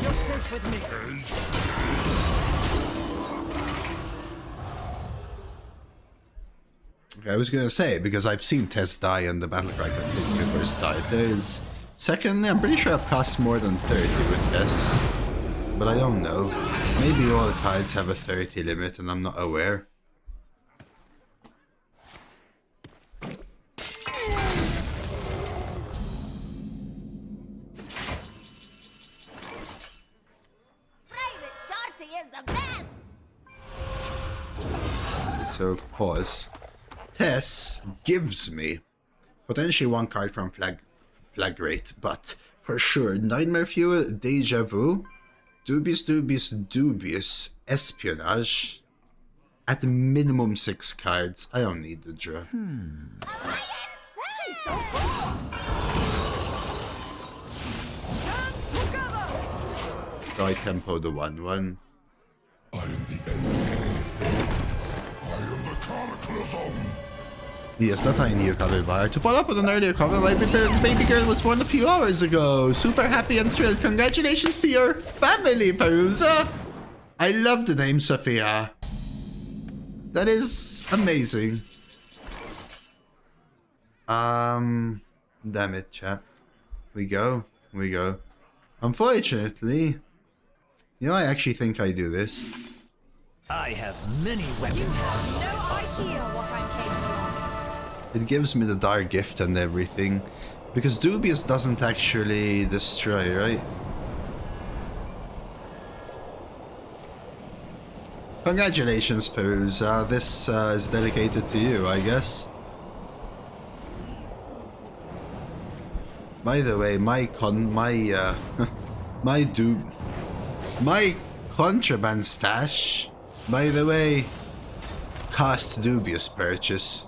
You're safe with me. Okay, I was gonna say, because I've seen Tess die in the Battlecry completely before start. There's... Secondly, I'm pretty sure I've cost more than 30 with Tess. But I don't know. Maybe all cards have a 30 limit and I'm not aware. Private Shorty is the best! So, pause. Tess gives me potentially 1 card from Flagrate, but for sure, Nightmare Fuel, Deja Vu, Dubious, Espionage, at minimum 6 cards. I don't need the draw. So I tempo the 1/1. I am the end. I am the cataclysm. Yes, that I knew cover bar. To follow up with an earlier cover, my baby girl was born a few hours ago. Super happy and thrilled. Congratulations to your family, Perusa. I love the name Sophia. That is amazing. Damn it, chat. We go. Unfortunately, you know, I actually think I do this. I have many weapons. You have no idea what I'm capable of. It gives me the Dark Gift and everything. Because Dubious doesn't actually destroy, right? Congratulations, Perusa. This is dedicated to you, I guess. By the way, my contraband stash, by the way, cost Dubious purchase.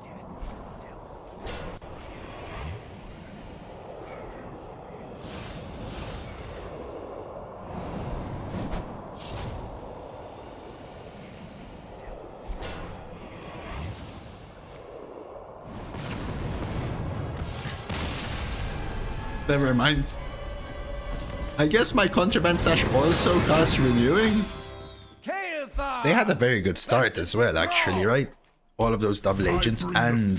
Never mind. I guess my contraband stash also costs renewing. They had a very good start as well, actually, right? All of those double agents and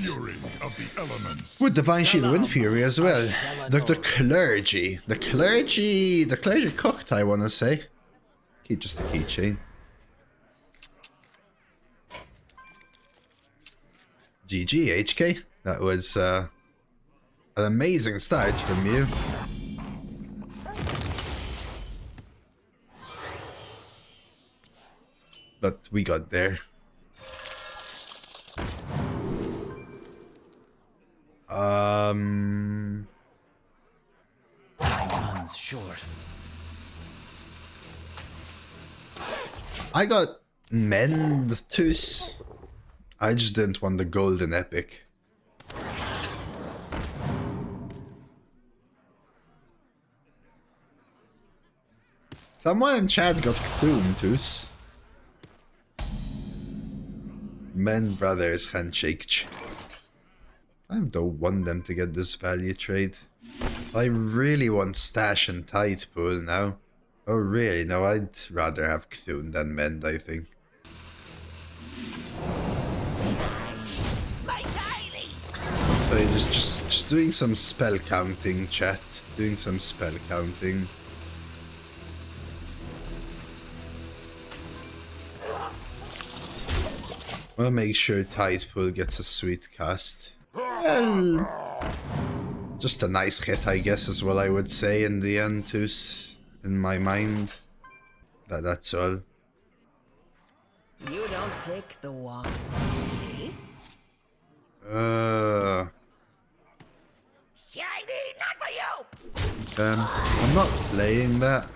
with Divine Shield Wind Fury as well. The clergy. The clergy cooked, I wanna say. Just a keychain. GG, HK. That was an amazing start from you. but we got there. Time's short. I got Mend-Tus. I just didn't want the golden epic. Someone in chat got Cthulhu-Tus. Men Brothers Handshake. I don't want them to get this value trade. I really want Stash and Tide Pool now. Oh really? No, I'd rather have Cthulhu than Mend, I think. So just doing some spell counting, chat. Doing some spell counting. I'll make sure Tide Pool gets a sweet cast. Well, just a nice hit, I guess, is what I would say in the end, Tus, in my mind. That's all. You don't pick the ones, eh? Shiny, not for you! I'm not playing that.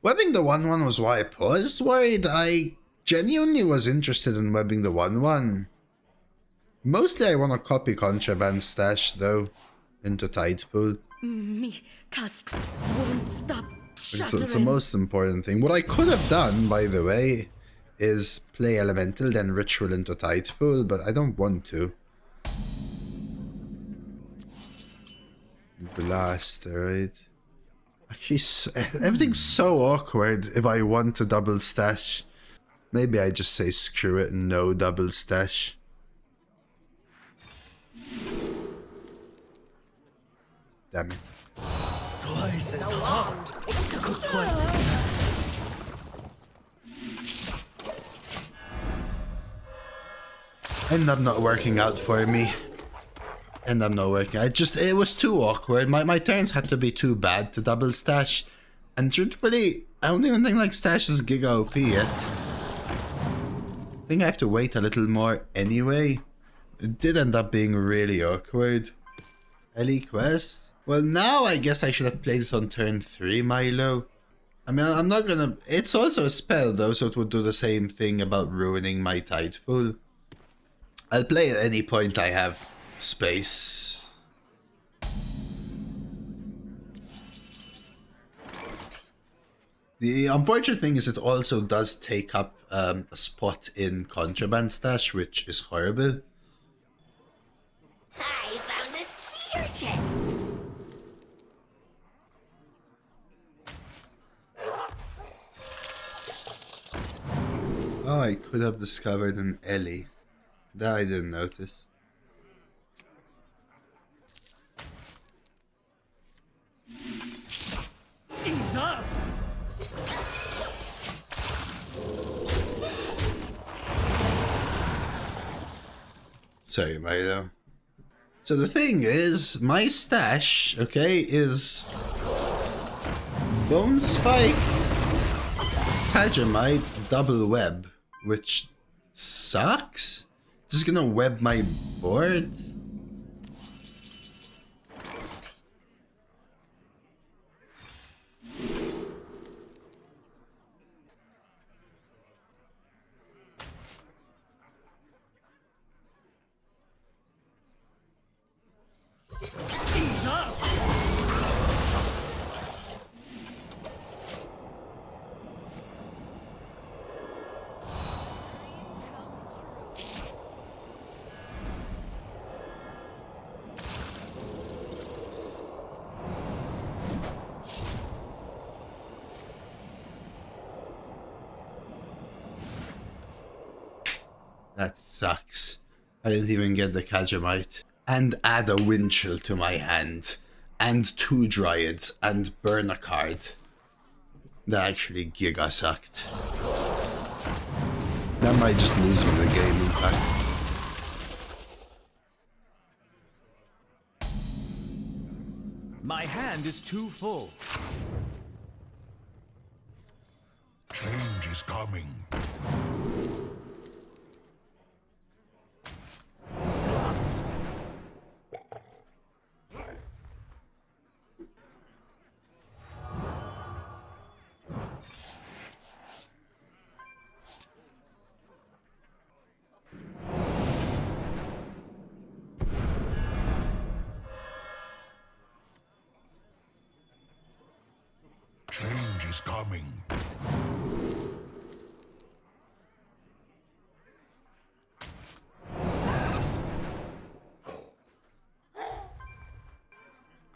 Webbing the 1/1 was why I paused. Worried. I genuinely was interested in webbing the 1/1. Mostly I want to copy Contraband Stash though into Tide Pool. Me tusks won't stop It's the most important thing. What I could have done, by the way, is play Elemental then Ritual into Tide Pool, but I don't want to. Blast, right? Actually, everything's so awkward if I want to double stash. Maybe I just say screw it, no double stash. Damn it. Twice as hard. Could twice as fast. End up not working out for me. End up not working. It was too awkward. My turns had to be too bad to double stash. And truthfully, I don't even think like stash is giga OP yet. I think I have to wait a little more anyway. It did end up being really awkward. Ellie Quest? Well, now I guess I should have played it on turn 3, Milo. I mean, I'm not gonna... It's also a spell though, so it would do the same thing about ruining my Tide Pool. I'll play at any point I have space. The unfortunate thing is it also does take up a spot in Contraband Stash, which is horrible. I found a sea urchin! Oh, I could have discovered an Ellie. That I didn't notice. Enough! Sorry, Milo. So the thing is, my stash, okay, is Bone Spike, Pajamite, Double Web, which sucks. Just gonna web my board. That sucks. I didn't even get the Kajamite. And add a Windchill to my hand. And 2 Dryads. And burn a card. That actually giga sucked. That might just lose me the game, in fact. My hand is too full. Change coming. Change is coming.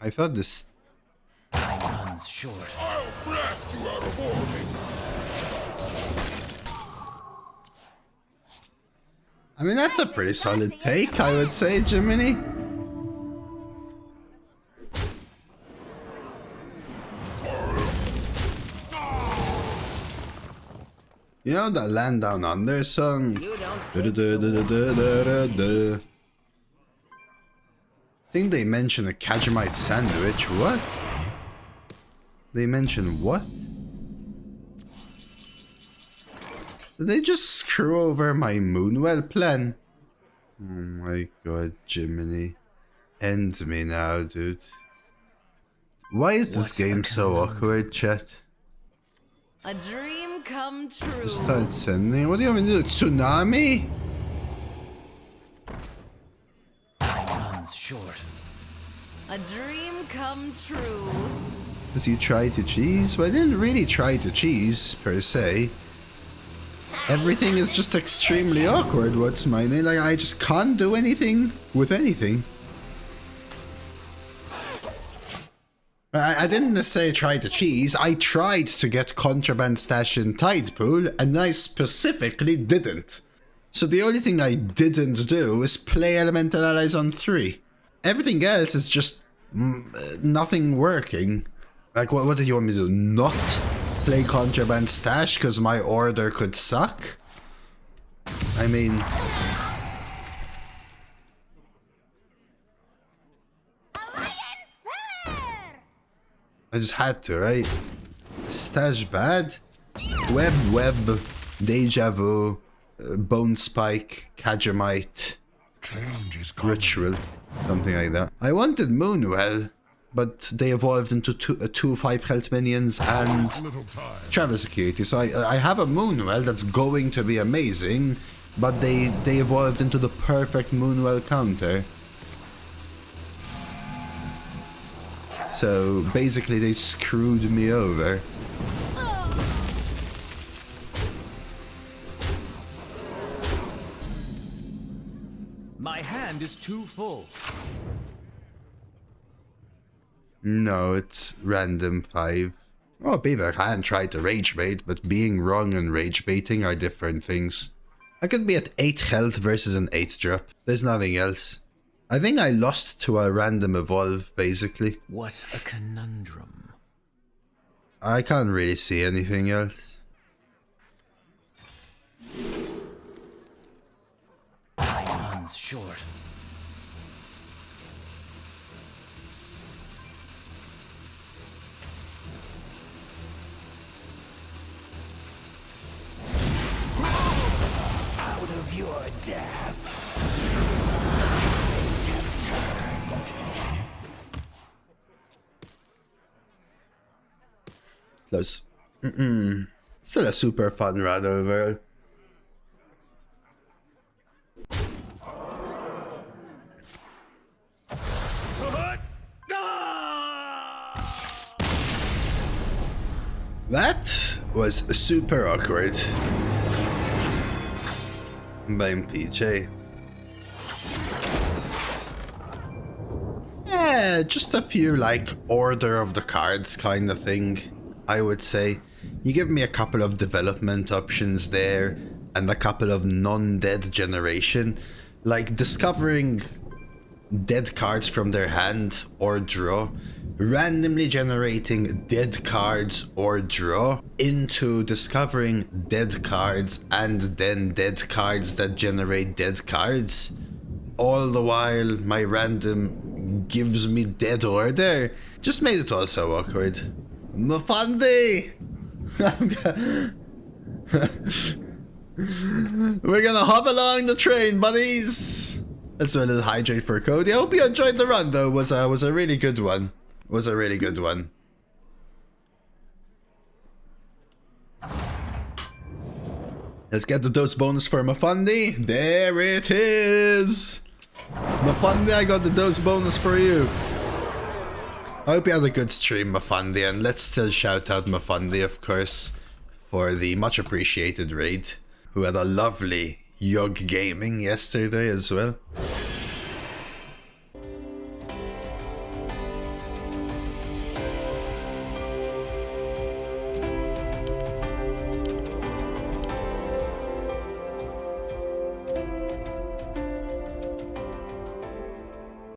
I thought this... Time runs short. I'll blast you out of orbit. I mean, that's a pretty solid take, I would say, Jiminy. You know that Land Down Under song? You don't I think they mention a Kajamite sandwich. What? They mention what? Did they just screw over my Moonwell plan? Oh my god, Jiminy. End me now, dude. Why is this game so awkward, chat? A dream come true. Just start sending. What do you want me to do? Tsunami? Time runs short. A dream come true. Does he try to cheese? Well, I didn't really try to cheese, per se. Everything is just extremely awkward, what's my name? Like, I just can't do anything with anything. I didn't necessarily try to cheese, I tried to get contraband stash in Tidepool, and I specifically didn't. So the only thing I didn't do is play Elemental Allies on 3. Everything else is just nothing working. Like, what did you want me to do? Not play contraband stash because my order could suck? I mean... I just had to, right? Stash bad? Web, Deja Vu, Bone Spike, Kajamite, Ritual, something like that. I wanted Moonwell, but they evolved into two 5 health minions and travel security. So I have a Moonwell that's going to be amazing, but they evolved into the perfect Moonwell counter. So basically they screwed me over. My hand is too full. No, it's random 5. Oh, baby, I can try to rage bait, but being wrong and rage baiting are different things. I could be at 8 health versus an 8 drop. There's nothing else. I think I lost to a random evolve, basically. What a conundrum. I can't really see anything else. Time runs short. Out of your depth. Close. Still a super fun run overall. That was super awkward. By MPJ. Yeah, just a few like order of the cards kind of thing, I would say. You give me a couple of development options there and a couple of non-dead generation, like discovering dead cards from their hand or draw, randomly generating dead cards or draw into discovering dead cards and then dead cards that generate dead cards. All the while my random gives me dead order. Just made it all so awkward. Mafandi! We're gonna hop along the train, buddies. Let's do a little hydrate for Cody. I hope you enjoyed the run, though. Was a really good one. Was a really good one. Let's get the dose bonus for Mafundi. There it is. Mafundi, I got the dose bonus for you. I hope you had a good stream, Mafundi, and let's still shout out Mafundi, of course, for the much appreciated raid, who had a lovely Yug Gaming yesterday as well.